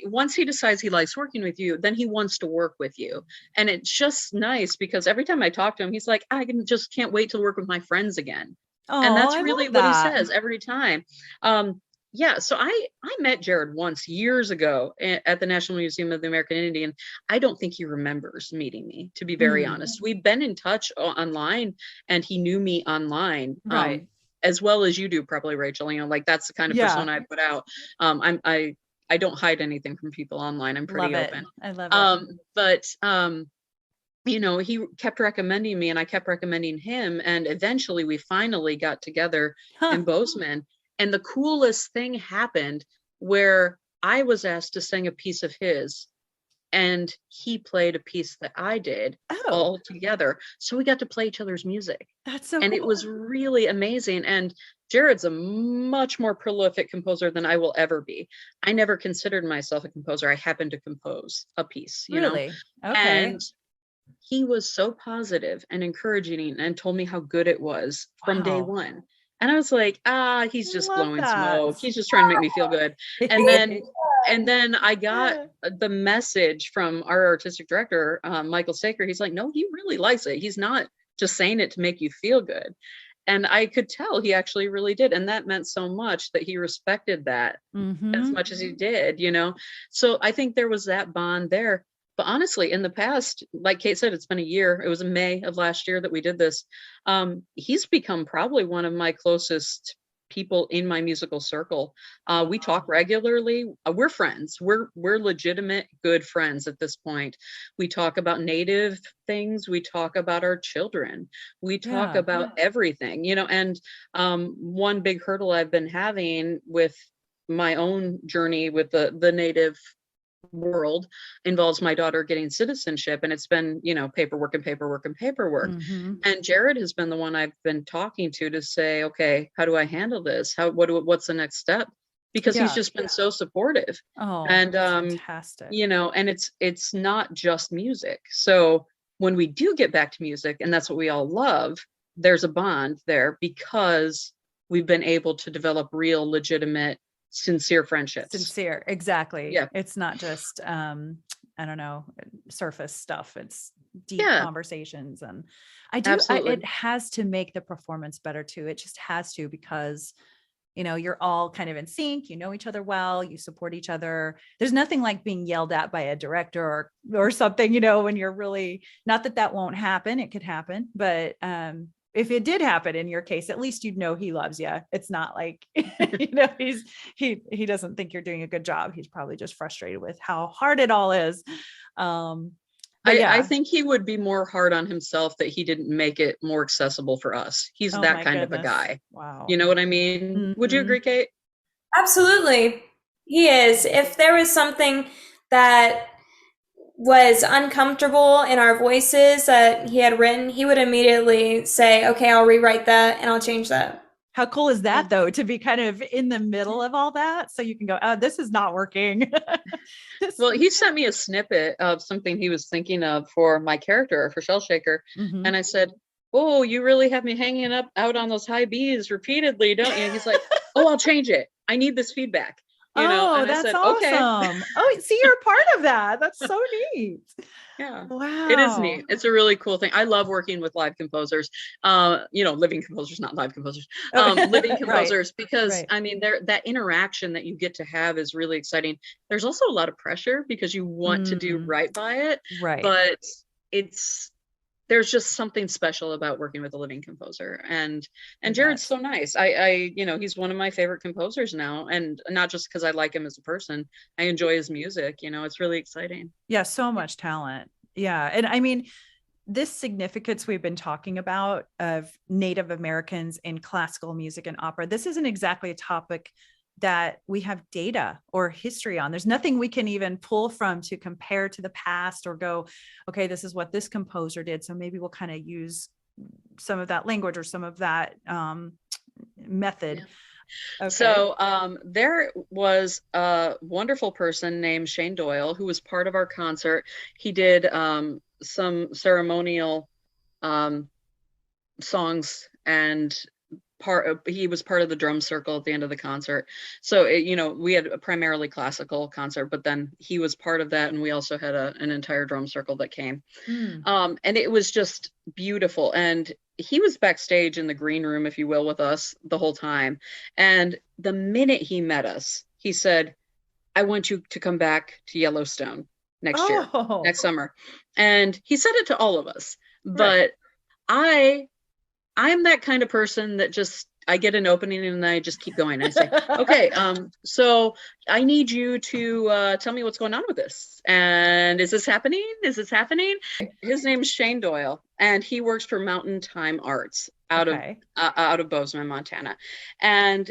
once he decides he likes working with you, then he wants to work with you. And it's just nice, because every time I talk to him, he's like, I can't wait to work with my friends again. And that's really what he says every time. So I met Jerod once years ago at the National Museum of the American Indian. I don't think he remembers meeting me, to be very honest. We've been in touch online, and he knew me online, right? As well as you do, probably, Rachel. That's the kind of persona I put out. I don't hide anything from people online. I'm pretty open. I love it. But he kept recommending me, and I kept recommending him, and eventually we finally got together in Bozeman. And the coolest thing happened, where I was asked to sing a piece of his, and he played a piece that I did all together. So we got to play each other's music. That's so cool. It was really amazing. And Jerod's a much more prolific composer than I will ever be. I never considered myself a composer. I happened to compose a piece, Okay. And he was so positive and encouraging, and told me how good it was from day one. And I was like, he's just blowing smoke. He's just trying to make me feel good. And then I got the message from our artistic director, Michael Saker. He's like, no, he really likes it. He's not just saying it to make you feel good. And I could tell he actually really did. And that meant so much, that he respected that as much as he did, So I think there was that bond there. But honestly, in the past, like Kate said, it's been a year. It was in May of last year that we did this. He's become probably one of my closest people in my musical circle. We talk regularly. We're friends. We're legitimate good friends at this point. We talk about native things. We talk about our children. We talk about everything, and one big hurdle I've been having with my own journey with the native world involves my daughter getting citizenship, and it's been, paperwork and paperwork and paperwork. Mm-hmm. And Jerod has been the one I've been talking to say, okay, how do I handle this? What's the next step? Because he's just been so supportive. Oh, and fantastic. and it's not just music. So when we do get back to music, and that's what we all love, there's a bond there because we've been able to develop real, legitimate, sincere friendships. Sincere, exactly. Yeah. It's not just I don't know, surface stuff. It's deep conversations. And it has to make the performance better too. It just has to, because you're all kind of in sync, each other well, you support each other. There's nothing like being yelled at by a director or something, when you're really, not that won't happen. It could happen, but if it did happen in your case, at least he loves you. It's not like, he doesn't think you're doing a good job. He's probably just frustrated with how hard it all is. I think he would be more hard on himself that he didn't make it more accessible for us. He's that kind of a guy. Wow. You know what I mean? Mm-hmm. Would you agree, Kate? Absolutely. He is. If there was something that was uncomfortable in our voices that he had written, he would immediately say, okay, I'll rewrite that and I'll change that. How cool is that though, to be kind of in the middle of all that? So you can go, oh, this is not working. Well, he sent me a snippet of something he was thinking of for my character, for Shell Shaker. Mm-hmm. And I said, oh, you really have me hanging out on those high B's repeatedly, don't you? And he's like, oh, I'll change it. I need this feedback. And that's awesome. Okay. Oh, see, you're a part of that. That's so neat. Yeah. Wow. It is neat. It's a really cool thing. I love working with live composers, living composers, not live composers, living composers, because I mean, that interaction that you get to have is really exciting. There's also a lot of pressure because you want to do right by it. Right. But there's just something special about working with a living composer, and Jerod's so nice. I he's one of my favorite composers now, and not just because I like him as a person. I enjoy his music. It's really exciting. Yeah, so much talent. Yeah, and I mean, this significance we've been talking about of Native Americans in classical music and opera. This isn't exactly a topic that we have data or history on. There's nothing we can even pull from to compare to the past or go, okay, this is what this composer did. So maybe we'll kind of use some of that language or some of that method. Yeah. Okay. So there was a wonderful person named Shane Doyle who was part of our concert. He did some ceremonial songs, and he was part of the drum circle at the end of the concert. So we had a primarily classical concert, but then he was part of that, and we also had an entire drum circle that came. And it was just beautiful. And he was backstage in the green room, if you will, with us the whole time. And the minute he met us, he said, I want you to come back to Yellowstone next summer. And he said it to all of us, but I'm that kind of person that I get an opening and I just keep going. I say, okay, so I need you to tell me what's going on with this. And is this happening? Is this happening? His name's Shane Doyle, and he works for Mountain Time Arts out of Bozeman, Montana. And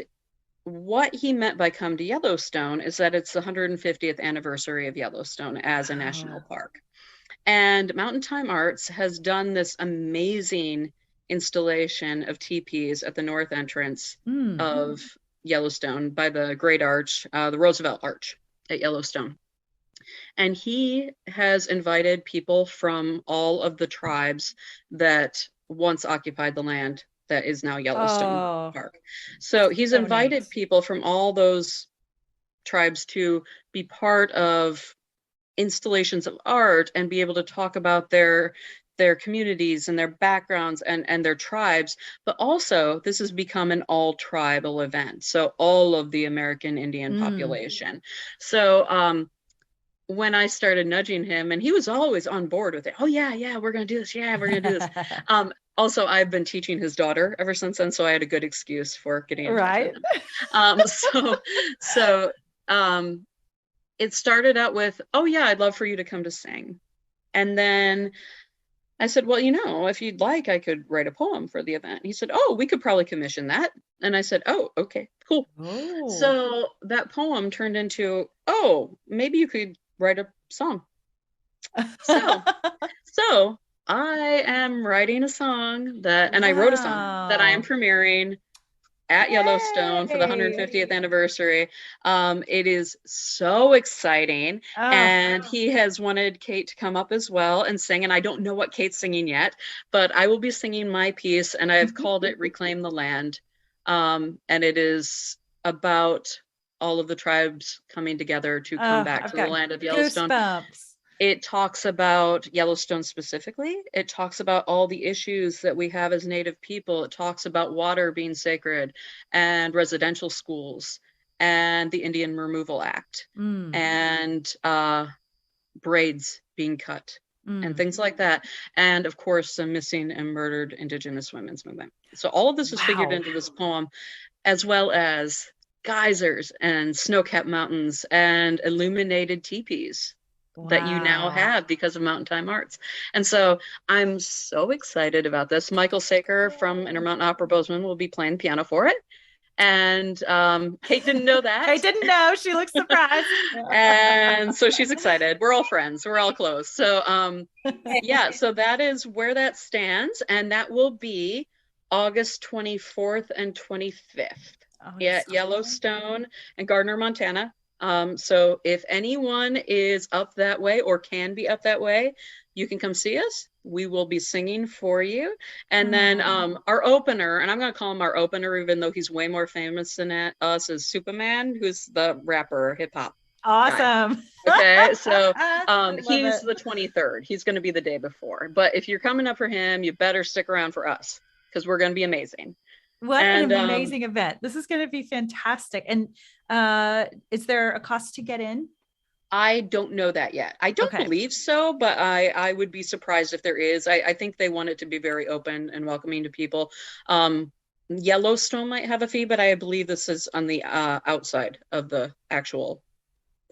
what he meant by come to Yellowstone is that it's the 150th anniversary of Yellowstone as a national park. And Mountain Time Arts has done this amazing installation of teepees at the north entrance of Yellowstone by the Great Arch, the Roosevelt Arch at Yellowstone. And he has invited people from all of the tribes that once occupied the land that is now Yellowstone Park. So he's invited people from all those tribes to be part of installations of art and be able to talk about their communities and their backgrounds and their tribes. But also this has become an all tribal event. So all of the American Indian population. So when I started nudging him, and he was always on board with it. Oh yeah, we're going to do this. Yeah, we're going to do this. Also, I've been teaching his daughter ever since then. So I had a good excuse for getting in touch with him. So it started out with, oh yeah, I'd love for you to come to sing. And then I said, well, if you'd like, I could write a poem for the event. He said, oh, we could probably commission that. And I said, oh, okay, cool. So that poem turned into, oh, maybe you could write a song. So I am writing a song and I wrote a song that I am premiering at Yellowstone for the 150th anniversary. It is so exciting. And he has wanted Kate to come up as well and sing. And I don't know what Kate's singing yet, but I will be singing my piece, and I've called it Reclaim the Land. And it is about all of the tribes coming together to come back to the land of Yellowstone. Goosebumps. It talks about Yellowstone specifically. It talks about all the issues that we have as Native people. It talks about water being sacred and residential schools and the Indian Removal Act and braids being cut and things like that. And of course, the missing and murdered Indigenous women's movement. So all of this is figured into this poem, as well as geysers and snow-capped mountains and illuminated teepees that you now have because of Mountain Time Arts. And so I'm so excited about this. Michael Saker from Intermountain Opera Bozeman will be playing piano for it. And Kate didn't know that. I didn't know. She looks surprised. And so she's excited. We're all friends. We're all close. So yeah, so that is where that stands. And that will be August 24th and 25th at Yellowstone and Gardner, Montana. So if anyone is up that way or can be up that way, you can come see us. We will be singing for you. And then our opener, and I'm going to call him our opener, even though he's way more famous than us, is Superman, who's the rapper, hip hop. Awesome. Okay, so he's the 23rd. He's going to be the day before. But if you're coming up for him, you better stick around for us, because we're going to be amazing. What an amazing event. This is going to be fantastic. And is there a cost to get in? I don't know that yet. I don't believe so, but I would be surprised if there is. I think they want it to be very open and welcoming to people. Yellowstone might have a fee, but I believe this is on the outside of the actual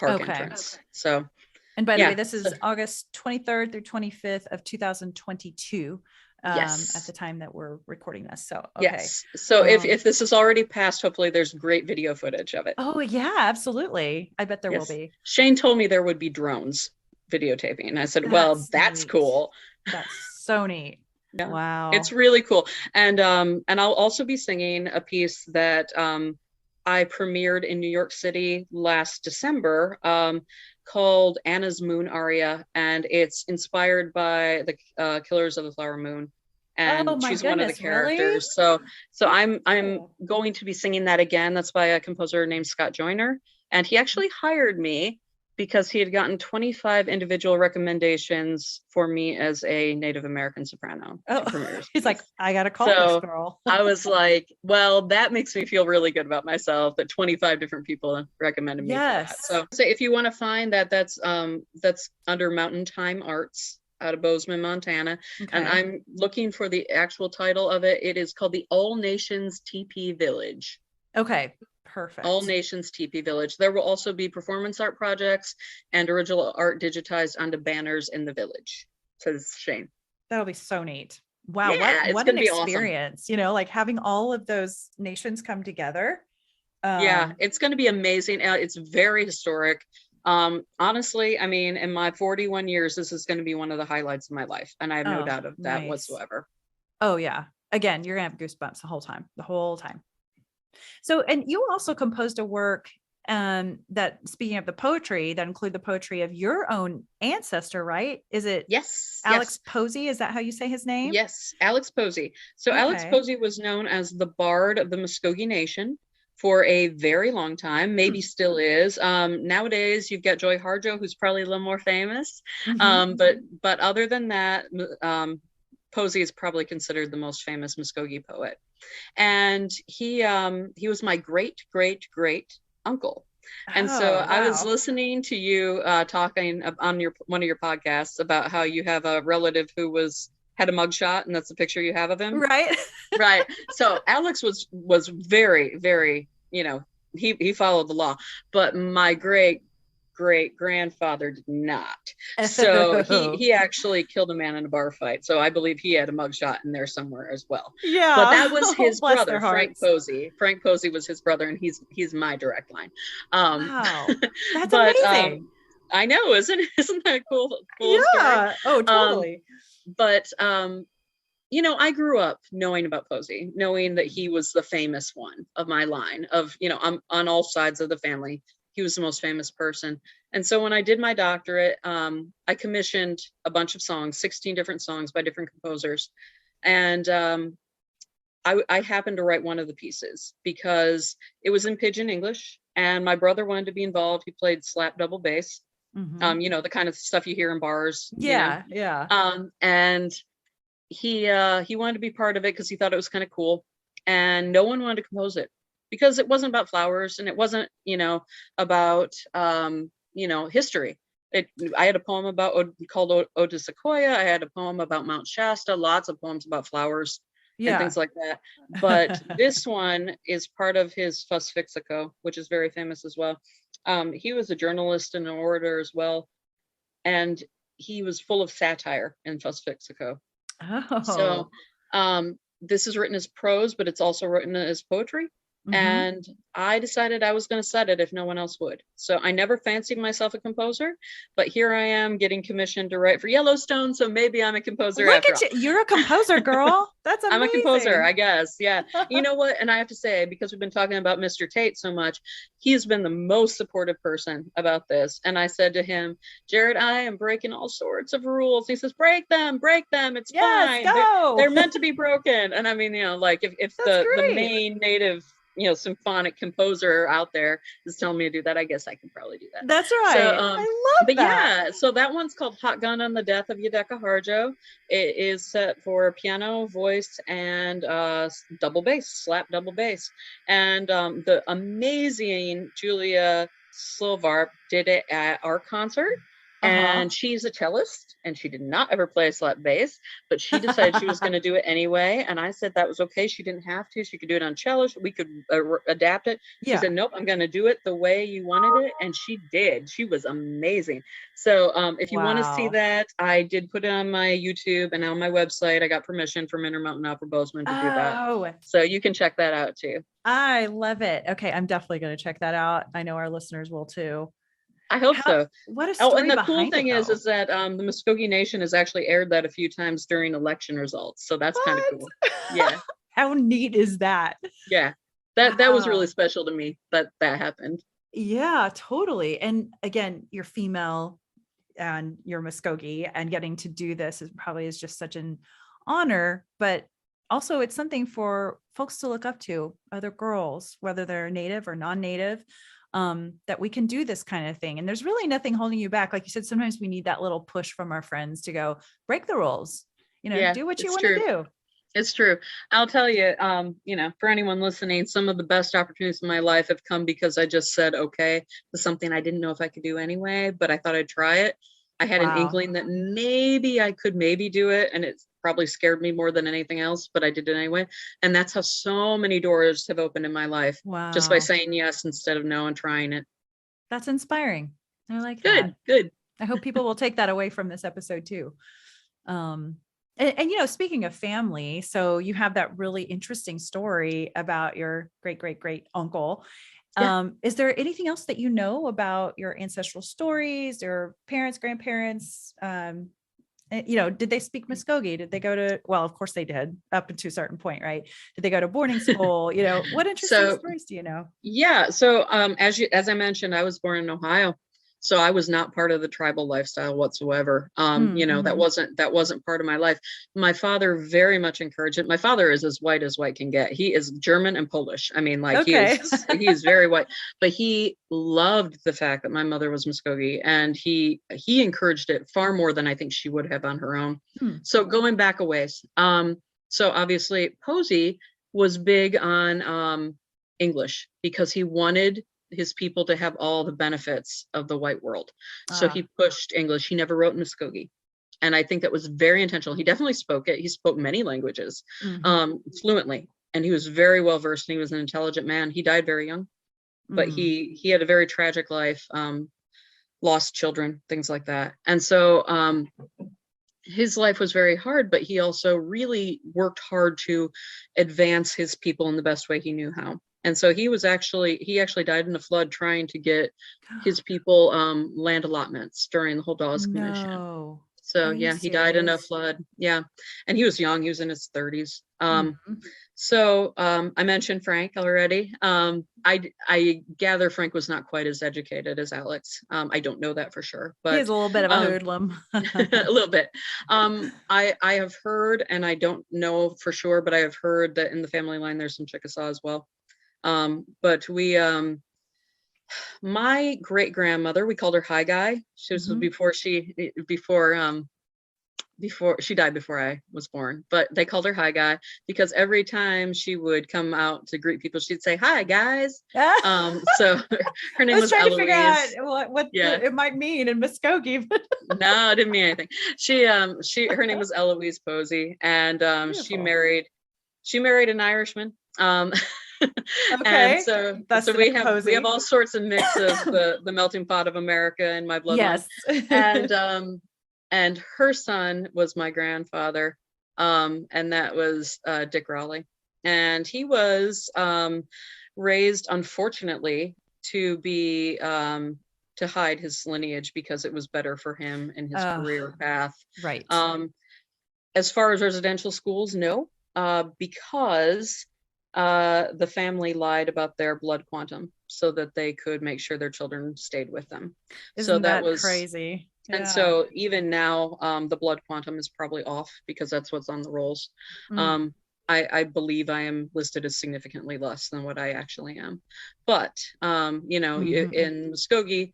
park entrance. So, and by the way, this is August 23rd through 25th of 2022. At the time that we're recording this. So, So if this is already passed, hopefully there's great video footage of it. Oh yeah, absolutely. I bet there will be. Shane told me there would be drones videotaping. I said, that's cool. That's so neat. Yeah. Wow. It's really cool. And I'll also be singing a piece that I premiered in New York City last December, called Anna's Moon Aria, and it's inspired by the Killers of the Flower Moon, and she's one of the characters. Really? So I'm going to be singing that again. That's by a composer named Scott Joyner, and he actually hired me because he had gotten 25 individual recommendations for me as a Native American soprano. He's like, I gotta call this girl. I was like, well, that makes me feel really good about myself that 25 different people recommended me for that. So if you want to find that, that's under Mountain Time Arts out of Bozeman, Montana. And I'm looking for the actual title of it. It is called the All Nations Teepee Village. Okay. Perfect. All Nations Teepee Village. There will also be performance art projects and original art digitized onto banners in the village, says Shane. That'll be so neat. Wow. What an experience, awesome. You know, like having all of those nations come together. It's going to be amazing. It's very historic. Honestly, I mean, in my 41 years, this is going to be one of the highlights of my life. And I have no doubt of that whatsoever. Oh yeah. Again, you're gonna have goosebumps the whole time. So, and you also composed a work that, speaking of the poetry, that include the poetry of your own ancestor, right? Is it? Yes. Alex Posey? Is that how you say his name? Yes, Alex Posey. So Alex Posey was known as the Bard of the Muskogee Nation for a very long time, maybe still is. Nowadays, you've got Joy Harjo, who's probably a little more famous. But other than that, Posey is probably considered the most famous Muskogee poet. And he was my great uncle. And I was listening to you talking on one of your podcasts about how you have a relative who had a mugshot, and that's the picture you have of him. Right. Right. So Alex was very, very, he followed the law, but my great grandfather did not. So he actually killed a man in a bar fight. So I believe he had a mugshot in there somewhere as well. Yeah. But that was his brother, Frank Posey. Frank Posey was his brother, and he's my direct line. Wow. That's amazing. I know, isn't that a cool story? Yeah. Oh, totally. But you know, I grew up knowing about Posey, knowing that he was the famous one of my line of, you know, I'm on all sides of the family. He was the most famous person. And so when I did my doctorate, I commissioned a bunch of songs, 16 different songs by different composers. And I happened to write one of the pieces because it was in Pidgin English and my brother wanted to be involved. He played slap double bass, you know, the kind of stuff you hear in bars. Yeah. You know? Yeah. And he wanted to be part of it because he thought it was kind of cool, and no one wanted to compose it because it wasn't about flowers and it wasn't, you know, about you know, history. I had a poem called Ode to Sequoia. I had a poem about Mount Shasta, lots of poems about flowers and things like that. But this one is part of his Fuss Fixico, which is very famous as well. He was a journalist and an orator as well, and he was full of satire in Fuss Fixico. Oh. So this is written as prose, but it's also written as poetry. And I decided I was going to set it if no one else would. So I never fancied myself a composer, but here I am getting commissioned to write for Yellowstone. So maybe I'm a composer. Look at you. You're a composer, girl. That's amazing. I'm a composer, I guess. Yeah. You know what? And I have to say, because we've been talking about Mr. Tate so much, he has been the most supportive person about this. And I said to him, Jerod, I am breaking all sorts of rules. He says, break them. It's fine. They're meant to be broken. And I mean, you know, like if the main native, you know, symphonic composer out there is telling me to do that, I guess I can probably do that. That's right. So, I love that. Yeah, so that one's called Hot Gun on the Death of Yudeka Harjo. It is set for piano, voice, and double bass, slap double bass. And the amazing Julia Silvarp did it at our concert. And she's a cellist, and she did not ever play a slap bass, but she decided she was going to do it anyway. And I said that was okay. She didn't have to. She could do it on cello. We could adapt it. She said, nope, I'm going to do it the way you wanted it. And she did. She was amazing. So if you want to see that, I did put it on my YouTube and on my website. I got permission from Intermountain Opera Bozeman to do that. So you can check that out too. I love it. Okay, I'm definitely going to check that out. I know our listeners will too. I hope so. What a story. And the cool thing is that the Muskogee Nation has actually aired that a few times during election results. So that's kind of cool. Yeah. How neat is that? Yeah. That was really special to me that happened. Yeah, totally. And again, you're female and you're Muskogee, and getting to do this is just such an honor, but also it's something for folks to look up to, other girls, whether they're native or non-native. That we can do this kind of thing. And there's really nothing holding you back. Like you said, sometimes we need that little push from our friends to go break the rules, you know, do what you want to do. It's true. I'll tell you, you know, for anyone listening, some of the best opportunities in my life have come because I just said, okay, to something I didn't know if I could do anyway, but I thought I'd try it. I had an inkling that maybe I could do it. And it probably scared me more than anything else, but I did it anyway. And that's how so many doors have opened in my life. Wow. Just by saying yes instead of no and trying it. That's inspiring. I like that. Good. I hope people will take that away from this episode too. And you know, speaking of family, so you have that really interesting story about your great uncle. Yeah. Is there anything else that you know about your ancestral stories or parents, grandparents? You know, did they speak Muskogee? Did they go to, well, of course they did up to a certain point, right? Did they go to boarding school? You know, what interesting stories do you know? Yeah. So as I mentioned, I was born in Ohio. So I was not part of the tribal lifestyle whatsoever. You know, that wasn't part of my life. My father very much encouraged it. My father is as white can get. He is German and Polish. I mean, like he is very white, but he loved the fact that my mother was Muskogee, and he encouraged it far more than I think she would have on her own. So going back a ways. So obviously Posey was big on English because he wanted his people to have all the benefits of the white world. So he pushed English. He never wrote Muskogee. And I think that was very intentional. He definitely spoke it. He spoke many languages fluently. And he was very well versed, and he was an intelligent man. He died very young, but he had a very tragic life, lost children, things like that. And so his life was very hard, but he also really worked hard to advance his people in the best way he knew how. And so he actually died in a flood trying to get his people land allotments during the whole Dawes Commission. No. So Are you he died in a serious? flood. Yeah. And he was young. He was in his 30s. Mhm. So I mentioned Frank already. I gather Frank was not quite as educated as Alex. I don't know that for sure, but He's a little bit of a hoodlum. a little bit. I have heard, and I don't know for sure, but I have heard that in the family line there's some Chickasaw as well. But we my great grandmother, we called her High Guy. She was before she died before I was born, but they called her High Guy because every time she would come out to greet people, she'd say, "Hi guys." So her name was trying Eloise. to figure out what it might mean in Muskogee. No, it didn't mean anything. Her name was Eloise Posey, and she married an Irishman. Okay. And so That's we have all sorts of mix of the melting pot of America in my bloodline. Yes. And her son was my grandfather, and that was Dick Raleigh, and he was raised, unfortunately, to be to hide his lineage because it was better for him in his career path. Right. As far as residential schools, no, because the family lied about their blood quantum so that they could make sure their children stayed with them. Isn't that was crazy? And so even now, the blood quantum is probably off because that's what's on the rolls. I believe I am listed as significantly less than what I actually am. But, in Muskogee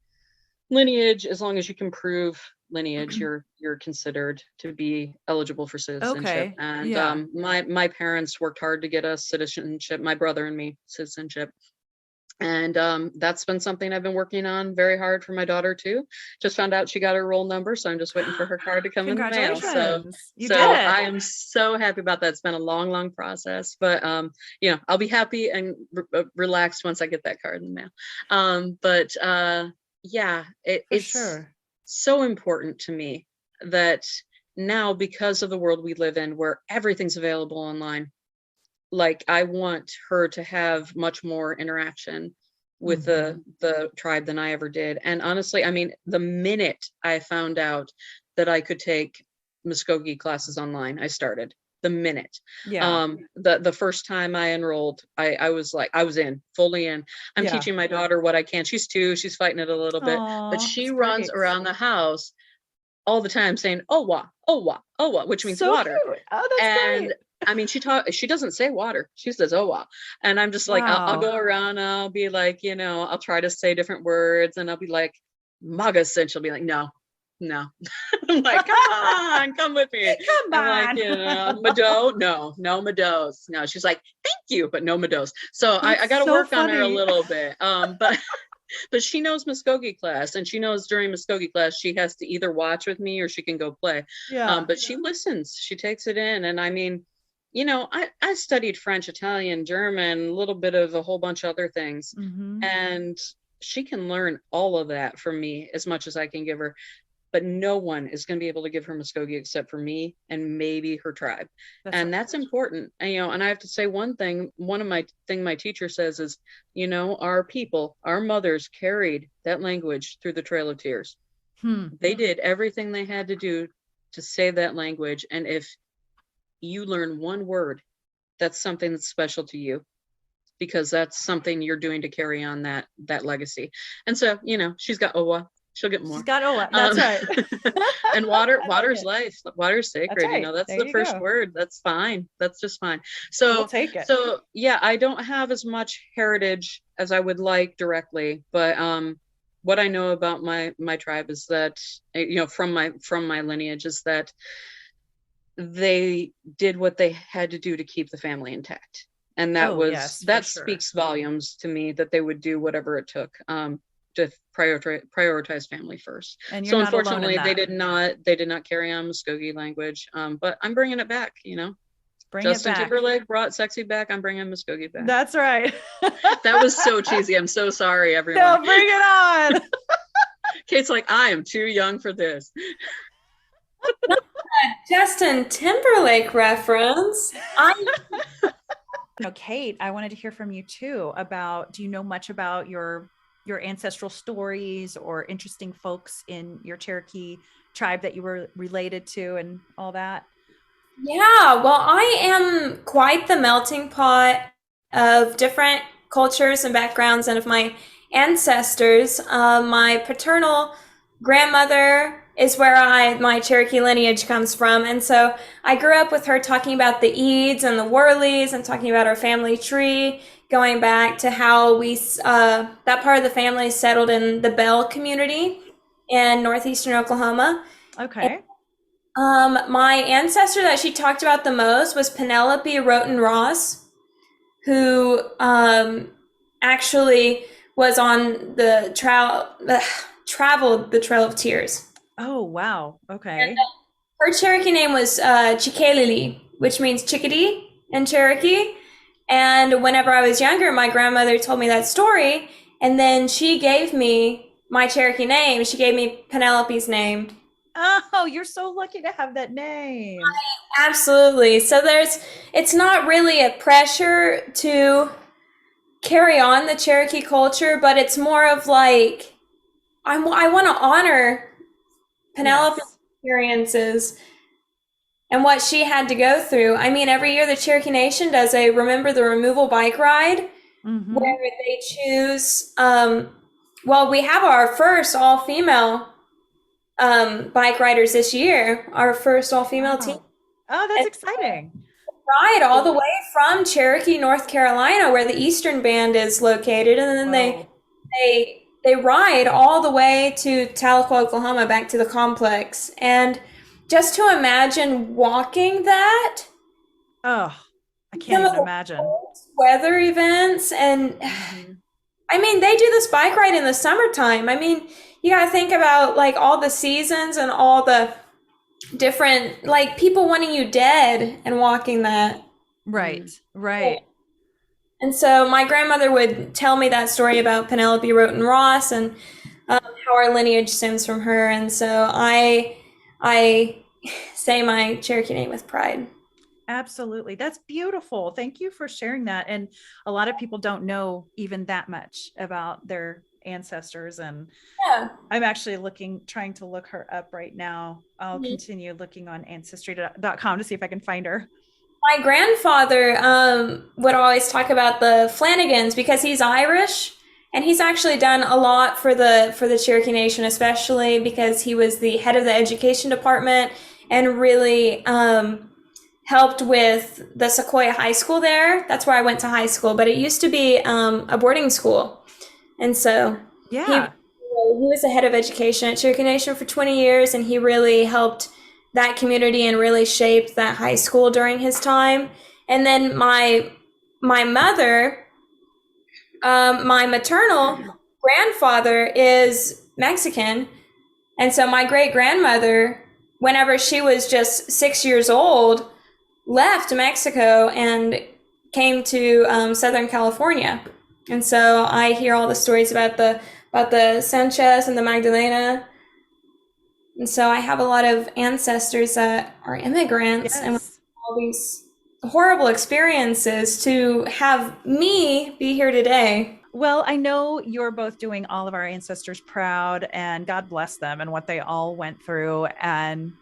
lineage, as long as you can prove lineage, you're considered to be eligible for citizenship. Okay. And my parents worked hard to get us citizenship, my brother and me citizenship. And that's been something I've been working on very hard for my daughter too. Just found out she got her roll number, so I'm just waiting for her card to come in the mail. So you did it. I am so happy about that. It's been a long process, but I'll be happy and relaxed once I get that card in the mail. It's sure. So important to me that now, because of the world we live in, where everything's available online, like I want her to have much more interaction with the tribe than I ever did. And honestly, I mean, the minute I found out that I could take Muskogee classes online, I started the minute. The first time I enrolled, I was fully in. I'm teaching my daughter what I can. She's 2, she's fighting it a little bit, but she runs around the house all the time saying "Owa, Owa, Owa," which means water. Cute. Oh, that's great. I mean, she doesn't say water. She says "Owa," and I'm just like, I'll go around. And I'll be like, I'll try to say different words, and I'll be like, "Magus," and she'll be like, "No." I'm like, come with me. Come on. I'm like, Mado, no Mados. No, she's like, "Thank you," but no Mados. So I got to work on her a little bit. But she knows Muskogee class, and she knows during Muskogee class she has to either watch with me or she can go play. But she listens, she takes it in. And I mean, I studied French, Italian, German, a little bit of a whole bunch of other things. And she can learn all of that from me as much as I can give her. But no one is going to be able to give her Muskogee except for me and maybe her tribe. That's important. And, and I have to say one thing, my teacher says is, our people, our mothers carried that language through the Trail of Tears. They did everything they had to do to save that language. And if you learn one word, that's something that's special to you, because that's something you're doing to carry on that legacy. And so, she's got Owa. She'll get more. She's got Owa. That's right. And water's life. Water's sacred. That's right. That's the first word. That's fine. That's just fine. So we'll take it. So I don't have as much heritage as I would like directly, but what I know about my tribe is that, from my lineage, is that they did what they had to do to keep the family intact. And that speaks volumes to me, that they would do whatever it took to prioritize family first. And so unfortunately they did not carry on Muskogee language, but I'm bringing it back. Justin Timberlake brought sexy back. I'm bringing Muskogee back. That's right. That was so cheesy. I'm so sorry, everyone. No, bring it on. Kate's like, I am too young for this. Justin Timberlake reference. Kate, I wanted to hear from you too about, do you know much about your ancestral stories or interesting folks in your Cherokee tribe that you were related to and all that? Yeah, well, I am quite the melting pot of different cultures and backgrounds and of my ancestors. My paternal grandmother is where my Cherokee lineage comes from. And so I grew up with her talking about the Eads and the Worleys and talking about our family tree, going back to how that part of the family settled in the Bell community in northeastern Oklahoma. Okay. My ancestor that she talked about the most was Penelope Roten Ross, who actually was on the traveled the Trail of Tears. Oh, wow. Okay. Her Cherokee name was Chikalili, which means chickadee in Cherokee. And whenever I was younger, my grandmother told me that story, and then she gave me my Cherokee name. She gave me Penelope's name. Oh, you're so lucky to have that name. Absolutely. So it's not really a pressure to carry on the Cherokee culture, but it's more of like, I want to honor Penelope's Yes. experiences and what she had to go through. I mean, every year the Cherokee Nation does a Remember the Removal bike ride Mm-hmm. where they choose, well, we have our first all-female bike riders this year, our first all-female team. Wow. Oh, that's exciting. Ride all the way from Cherokee, North Carolina, where the Eastern Band is located, and then Whoa. they ride all the way to Tahlequah, Oklahoma, back to the complex. And just to imagine walking that, Oh, I some can't of even the imagine. weather events, and Mhm. I mean, they do this bike ride in the summertime. I mean, you got to think about like all the seasons and all the different, like people wanting you dead and walking that. Right, right. And so my grandmother would tell me that story about Penelope Roten Ross and how our lineage stems from her. And so I say my Cherokee name with pride. Absolutely. That's beautiful. Thank you for sharing that. And a lot of people don't know even that much about their ancestors. And Yeah. I'm actually trying to look her up right now. I'll Mhm. continue looking on ancestry.com to see if I can find her. My grandfather would always talk about the Flanagans because he's Irish, and he's actually done a lot for the Cherokee Nation, especially because he was the head of the education department and really helped with the Sequoia High School there. That's where I went to high school, but it used to be a boarding school, and so Yeah. he was the head of education at Cherokee Nation for 20 years, and he really helped that community and really shaped that high school during his time. And then my mother, my maternal grandfather is Mexican, and so my great grandmother, whenever she was just 6 years old, left Mexico and came to Southern California. And so I hear all the stories about the Sanchez and the Magdalena. And so I have a lot of ancestors that are immigrants and Yes. all these horrible experiences to have me be here today. Well, I know you're both doing all of our ancestors proud, and God bless them and what they all went through. And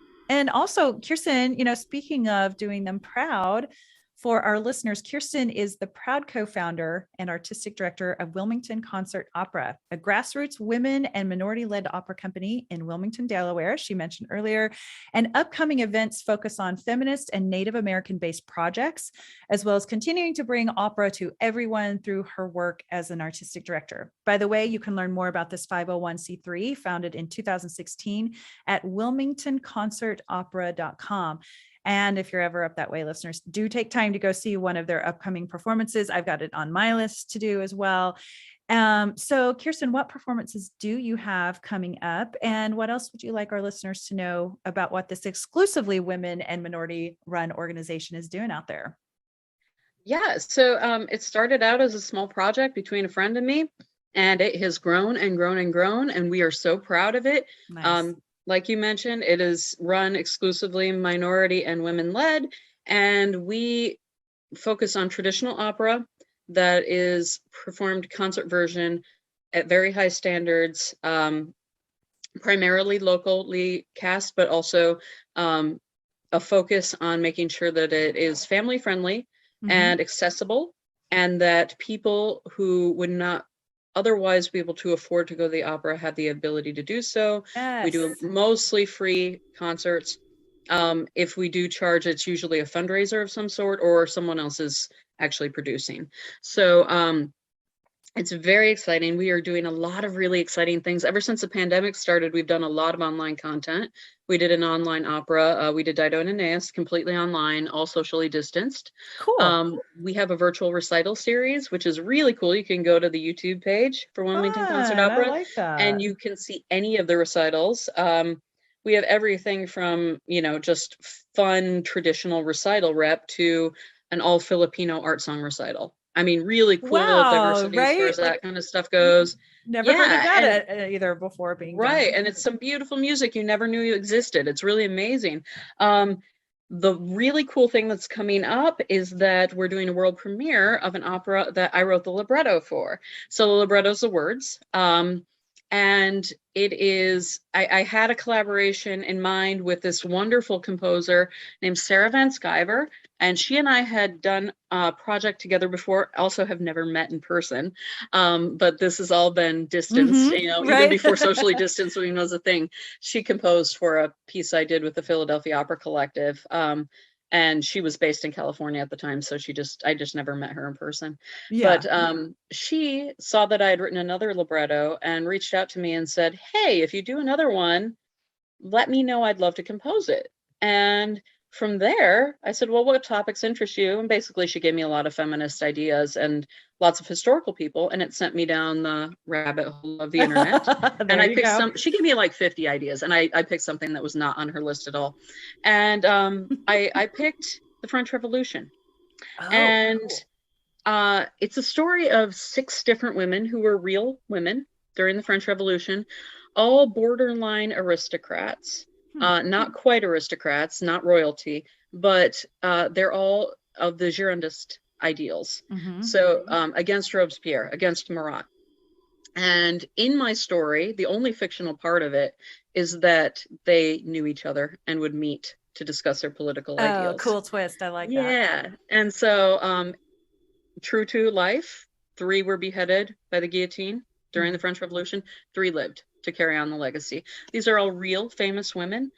also, Kirsten, speaking of doing them proud, for our listeners, Kirsten is the proud co-founder and artistic director of Wilmington Concert Opera, a grassroots women and minority-led opera company in Wilmington, Delaware, she mentioned earlier, and upcoming events focus on feminist and Native American-based projects, as well as continuing to bring opera to everyone through her work as an artistic director. By the way, you can learn more about this 501c3 founded in 2016 at wilmingtonconcertopera.com. And if you're ever up that way, listeners, do take time to go see one of their upcoming performances. I've got it on my list to do as well. So Kirsten, what performances do you have coming up? And what else would you like our listeners to know about what this exclusively women and minority run organization is doing out there? Yeah, so it started out as a small project between a friend and me, and it has grown and grown and grown, and we are so proud of it. Nice. Like you mentioned, it is run exclusively minority and women led, and we focus on traditional opera that is performed concert version at very high standards, primarily locally cast, but also a focus on making sure that it is family friendly and accessible, and that people who would not otherwise be able to afford to go to the opera have the ability to do so. Yes. We do mostly free concerts. If we do charge, it's usually a fundraiser of some sort, or someone else is actually producing. So it's very exciting. We are doing a lot of really exciting things. Ever since the pandemic started, we've done a lot of online content. We did an online opera. We did Dido and Aeneas completely online, all socially distanced. Cool. We have a virtual recital series, which is really cool. You can go to the YouTube page for Wilmington Concert Opera, I like that. and you can see any of the recitals. We have everything from, just fun traditional recital rep to an all Filipino art song recital. I mean, really cool diversity as far as that kind of stuff goes. Never heard of that either before being right. done. And it's some beautiful music you never knew you existed. It's really amazing. The really cool thing that's coming up is that we're doing a world premiere of an opera that I wrote the libretto for. So the libretto's the words. And it is, I had a collaboration in mind with this wonderful composer named Sarah Van Sciver, and she and I had done a project together before, also have never met in person, but this has all been distanced, even before socially distancing was a thing. She composed for a piece I did with the Philadelphia Opera Collective, and she was based in California at the time, so I just never met her in person. Yeah. But she saw that I had written another libretto and reached out to me and said, hey, if you do another one, let me know. I'd love to compose it. And from there, I said, well, what topics interest you? And basically she gave me a lot of feminist ideas and lots of historical people, and it sent me down the rabbit hole of the internet. And I picked she gave me like 50 ideas, and I picked something that was not on her list at all. And I picked the French Revolution. And it's a story of 6 different women who were real women during the French Revolution, all borderline aristocrats. Not quite aristocrats, not royalty, but they're all of the Girondist ideals. So against Robespierre, against Marat. And in my story, the only fictional part of it is that they knew each other and would meet to discuss their political ideals. Cool twist. I like that. Yeah. And so true to life, 3 were beheaded by the guillotine during the French Revolution. 3 lived to carry on the legacy. These are all real famous women.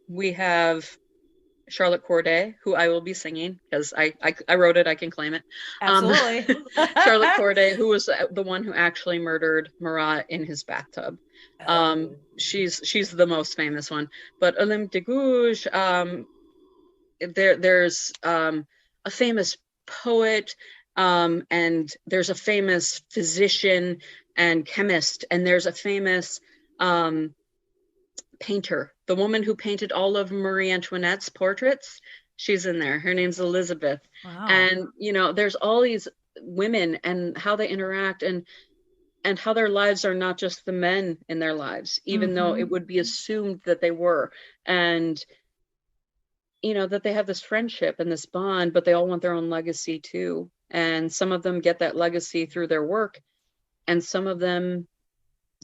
We have Charlotte Corday, who I will be singing because I wrote it, I can claim it. Absolutely. Charlotte Corday, who was the one who actually murdered Marat in his bathtub. She's the most famous one. But Olympe de Gouges, there's a famous poet, and there's a famous physician and chemist, and there's a famous painter. The woman who painted all of Marie Antoinette's portraits, she's in there. Her name's Elizabeth. Wow. And there's all these women and how they interact, and how their lives are not just the men in their lives, even though it would be assumed that they were, and that they have this friendship and this bond, but they all want their own legacy too. And some of them get that legacy through their work, and some of them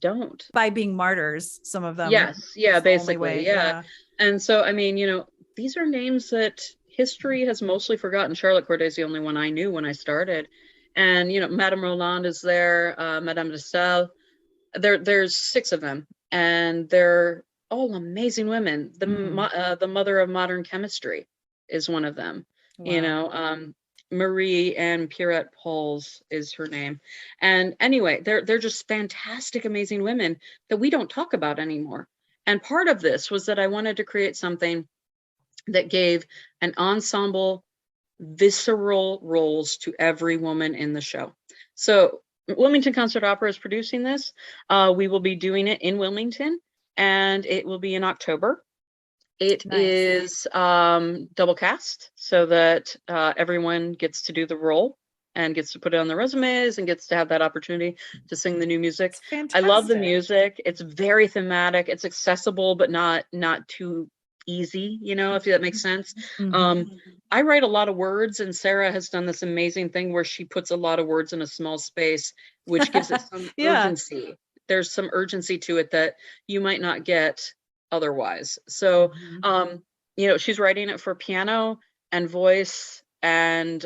don't. By being martyrs, some of them. Yes. Yeah, basically. Yeah. And so, I mean, these are names that history has mostly forgotten. Charlotte Corday is the only one I knew when I started. And, Madame Roland is there, Madame de Stael. There's 6 of them, and they're all amazing women. The mother of modern chemistry is one of them. Wow. Marie Anne Pierrette Pauls is her name. And anyway, they're just fantastic, amazing women that we don't talk about anymore. And part of this was that I wanted to create something that gave an ensemble, visceral roles to every woman in the show. So Wilmington Concert Opera is producing this. We will be doing it in Wilmington, and it will be in October. It is double cast, so that everyone gets to do the role and gets to put it on their resumes and gets to have that opportunity to sing the new music. I love the music. It's very thematic. It's accessible, but not too easy, if that makes sense. Mhm. I write a lot of words, and Sarah has done this amazing thing where she puts a lot of words in a small space, which gives it some Yeah. urgency. There's some urgency to it that you might not get otherwise. So, she's writing it for piano and voice and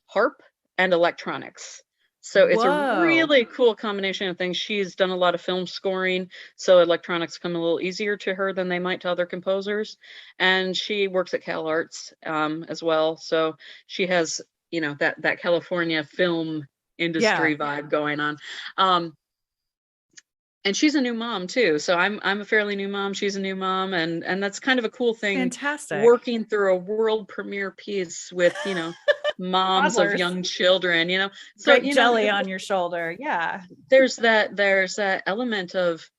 harp and electronics. So it's a Whoa. really cool combination of things. She's done a lot of film scoring, so electronics come a little easier to her than they might to other composers. And she works at Cal Arts as well. So she has, that California film industry vibe going on. And she's a new mom too. So I'm a fairly new mom. She's a new mom, and that's kind of a cool thing. Fantastic. Working through a world premiere piece with, moms Toddlers. of young children, So, great jelly on your shoulder. Yeah. There's that element of,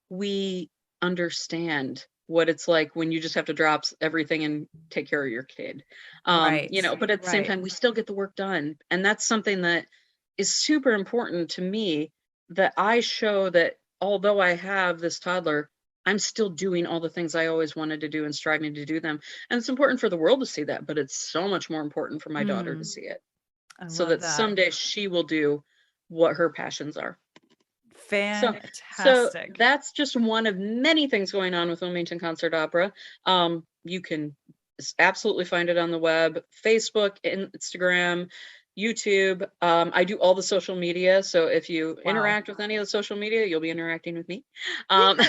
we understand what it's like when you just have to drop everything and take care of your kid. Right. But at the same time, we still get the work done. And that's something that is super important to me, that I show that although I have this toddler, I'm still doing all the things I always wanted to do and striving to do them. And it's important for the world to see that, but it's so much more important for my daughter to see it, so that someday she will do what her passions are. Fantastic. So that's just one of many things going on with Wilmington Concert Opera. You can absolutely find it on the web, Facebook, Instagram, YouTube. I do all the social media. So if you interact with any of the social media, you'll be interacting with me. And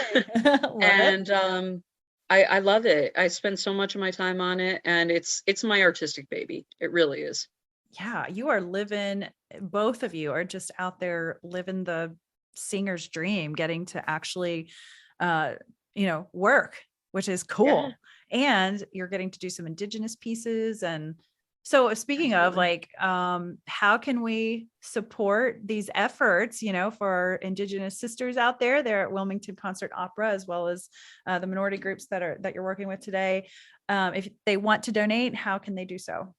I love it. I spend so much of my time on it, and it's my artistic baby. It really is. Yeah, you are living, both of you are just out there living the singer's dream, getting to actually work, which is cool. And you're getting to do some Indigenous pieces. And so speaking of how can we support these efforts, for our Indigenous sisters out there? They're at Wilmington Concert Opera, as well as the minority groups that you're working with today. If they want to donate, how can they do so?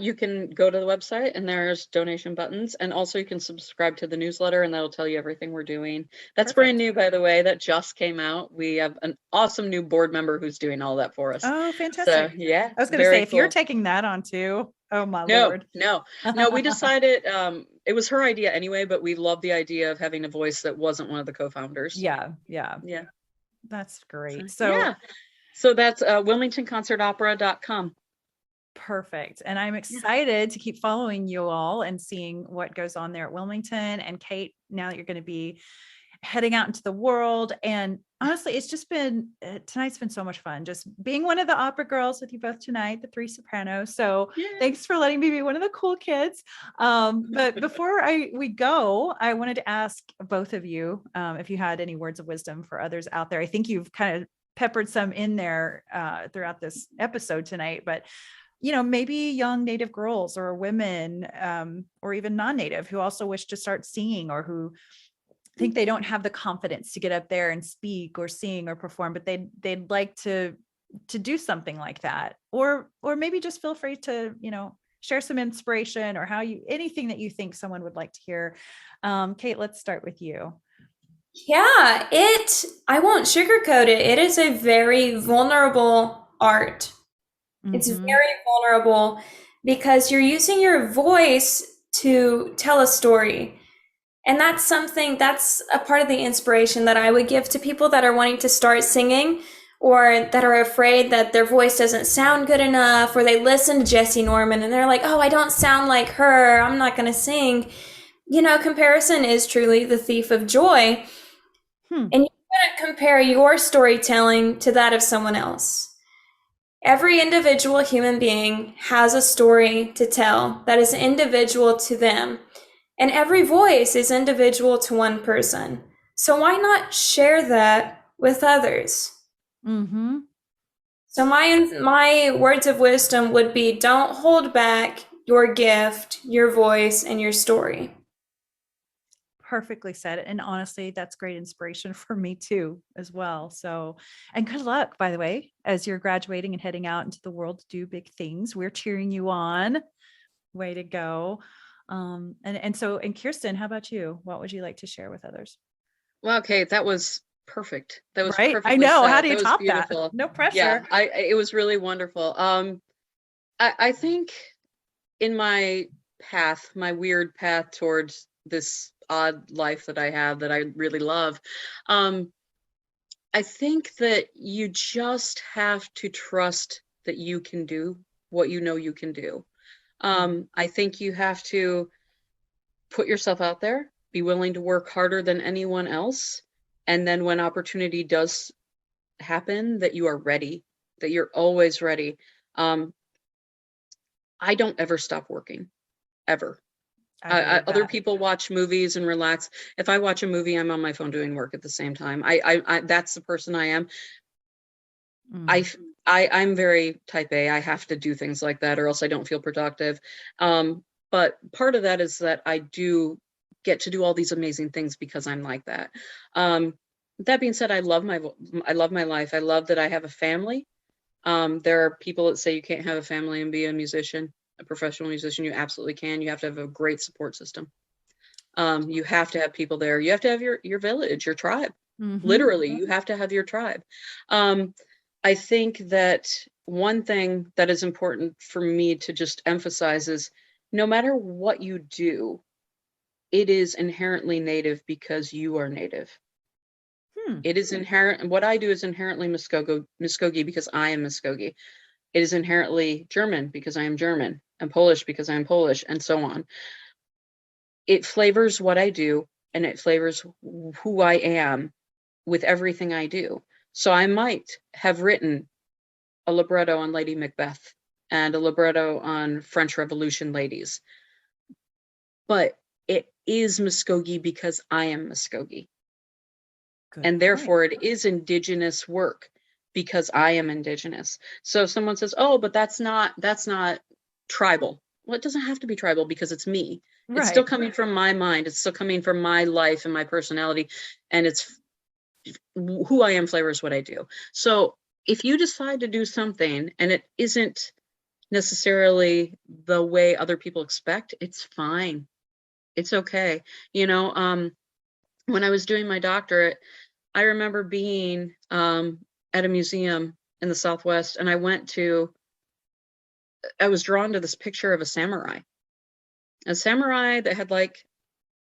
You can go to the website, and there's donation buttons, and also you can subscribe to the newsletter, and that'll tell you everything we're doing. That's brand new, by the way. That just came out. We have an awesome new board member who's doing all that for us. Oh, fantastic. So, yeah. I was going to say, if you're taking that on too, oh my Lord. No, we decided, it was her idea anyway, but we love the idea of having a voice that wasn't one of the co-founders. Yeah. That's great. So that's wilmingtonconcertopera.com. Perfect. And I'm excited to keep following you all and seeing what goes on there at Wilmington. And Kate, now that you're going to be heading out into the world. And honestly, it's just been, tonight's been so much fun, just being one of the opera girls with you both tonight, the three Sopranos. So thanks for letting me be one of the cool kids. But before we go, I wanted to ask both of you if you had any words of wisdom for others out there. I think you've kind of peppered some in there throughout this episode tonight, but maybe young Native girls or women or even non-Native who also wish to start singing, or who think they don't have the confidence to get up there and speak or sing or perform, but they'd like to do something like that. Or maybe just feel free to, share some inspiration, or anything that you think someone would like to hear. Kate, let's start with you. Yeah, I won't sugarcoat it. It is a very vulnerable art. It's very vulnerable because you're using your voice to tell a story. And that's a part of the inspiration that I would give to people that are wanting to start singing, or that are afraid that their voice doesn't sound good enough, or they listen to Jesse Norman and they're like, oh, I don't sound like her, I'm not going to sing. Comparison is truly the thief of joy. And you can't compare your storytelling to that of someone else. Every individual human being has a story to tell that is individual to them. And every voice is individual to one person. So why not share that with others? So my words of wisdom would be, don't hold back your gift, your voice, and your story. Perfectly said. And honestly, that's great inspiration for me too, as well. So, and good luck, by the way, as you're graduating and heading out into the world to do big things. We're cheering you on. Way to go. And Kirsten, how about you? What would you like to share with others? Well, Kate, that was perfect. That was right. perfectly I know. said. How do you That was top beautiful. that? No pressure. Yeah, it was really wonderful. I think in my path, my weird path towards this odd life that I have that I really love, I think that you just have to trust that you can do what you know you can do. I think you have to put yourself out there, be willing to work harder than anyone else. And then when opportunity does happen, that you are ready, that you're always ready. I don't ever stop working, ever. Other people watch movies and relax. If I watch a movie, I'm on my phone doing work at the same time. I that's the person I am. I'm very type A. I have to do things like that or else I don't feel productive. But part of that is that I do get to do all these amazing things because I'm like that. That being said, I love my life. I love that I have a family. There are people that say you can't have a family and be a musician, a professional musician. You absolutely can. You have to have a great support system. You have to have people there. You have to have your village, your tribe. Literally, you have to have your tribe. I think that one thing that is important for me to just emphasize is no matter what you do, it is inherently native because you are native. It is inherent. What I do is inherently Muskogee because I am Muskogee. It is inherently German because I am German, and Polish because I am Polish, and so on. It flavors what I do, and it flavors who I am with everything I do. So I might have written a libretto on Lady Macbeth and a libretto on French Revolution ladies, but it is Muskogee because I am Muskogee. And therefore it is indigenous work because I am indigenous. So if someone says, oh, but that's not tribal. Well, it doesn't have to be tribal because it's me. Right. It's still coming from my mind. It's still coming from my life and my personality. And it's who I am flavors what I do. So if you decide to do something and it isn't necessarily the way other people expect, it's fine. It's okay. You know, when I was doing my doctorate, I remember being at a museum in the Southwest, and I was drawn to this picture of a samurai that had like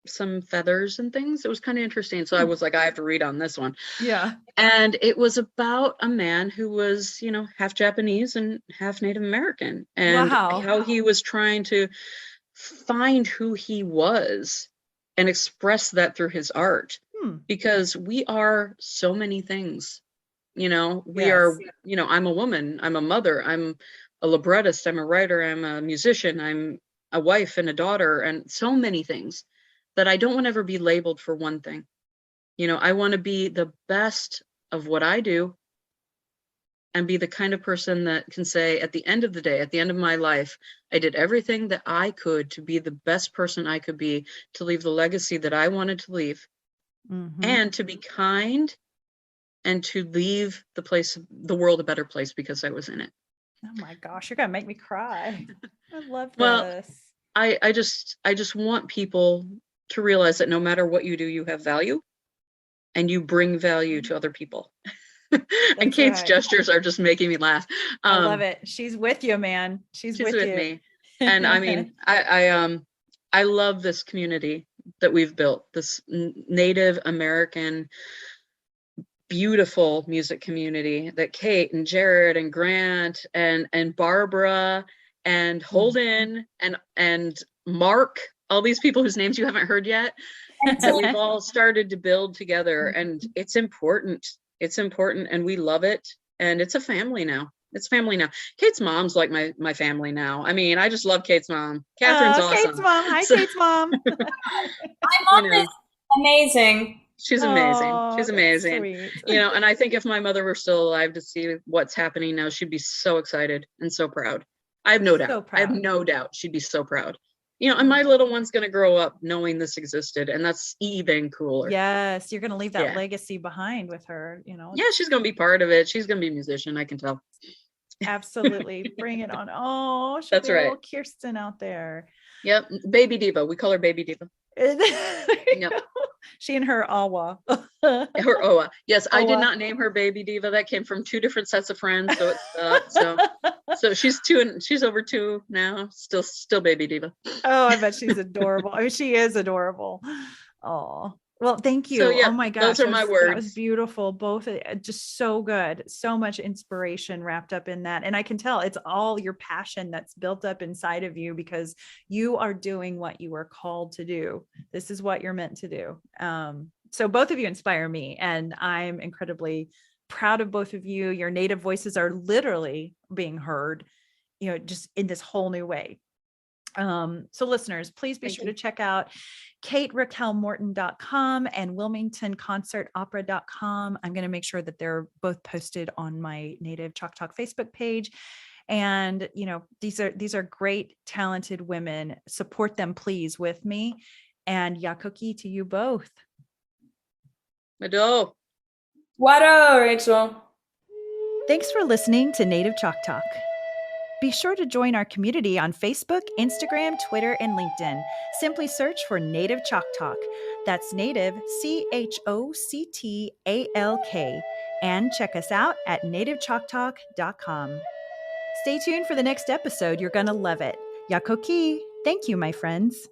some feathers and things. It was kind of interesting. So I was like, I have to read on this one. Yeah. And it was about a man who was, you know, half Japanese and half Native American, and how he was trying to find who he was and express that through his art. Because we are so many things, you know, we are, you know, I'm a woman, I'm a mother, I'm a librettist, I'm a writer, I'm a musician, I'm a wife and a daughter, and so many things that I don't want to ever be labeled for one thing. You know, I want to be the best of what I do and be the kind of person that can say at the end of the day, at the end of my life, I did everything that I could to be the best person I could be, to leave the legacy that I wanted to leave. And to be kind and to leave the world a better place because I was in it. Oh my gosh, you're gonna make me cry. I love this. Well, I just want people to realize that no matter what you do, you have value and you bring value to other people. And Kate's gestures are just making me laugh. I love it. She's with you, man. She's with me. And I mean, I love this community that we've built, this Native American beautiful music community that Kate and Jerod and Grant and Barbara and Holden and Mark, all these people whose names you haven't heard yet, that we've all started to build together. And it's important. It's important, and we love it. And it's a family now. It's family now. Kate's mom's like my family now. I mean, I just love Kate's mom. Catherine's awesome. Kate's mom. Hi, Kate's mom. My mom is amazing. She's amazing. She's amazing. You know, and I think if my mother were still alive to see what's happening now, she'd be so excited and so proud. I have no doubt. I have no doubt she'd be so proud. You know, and my little one's going to grow up knowing this existed, and that's even cooler. Yes, you're going to leave that legacy behind with her, you know. Yeah, she's going to be part of it. She's going to be a musician, I can tell. Absolutely. Bring it on. Oh, that's right. Little Kirsten out there. Yep. Baby diva. We call her baby diva. Yep. She and her awa. Her Oa. Yes, I did Oa. not name her Baby Diva. That came from two different sets of friends. So it's so she's 2 and she's over 2 now. Still Baby Diva. Oh, I bet she's adorable. I mean, she is adorable. Oh, well, thank you. So yeah, Oh my gosh, those are my that was words. beautiful. Both just so good. So much inspiration wrapped up in that. And I can tell it's all your passion that's built up inside of you because you are doing what you were called to do. This is what you're meant to do. So both of you inspire me, and I'm incredibly proud of both of you. Your native voices are literally being heard, just in this whole new way. So listeners, please be sure to check out KateRaquelMorton.com and WilmingtonConcertOpera.com. I'm going to make sure that they're both posted on my Native Chalk Talk Facebook page. And, these are great, talented women. Support them, please, with me. And Yakoki to you both. Mado. Wado, Rachel. Thanks for listening to Native Chalk Talk. Be sure to join our community on Facebook, Instagram, Twitter, and LinkedIn. Simply search for Native Chalk Talk. That's Native, CHOCTALK. And check us out at nativechalktalk.com. Stay tuned for the next episode. You're going to love it. Yakoki. Thank you, my friends.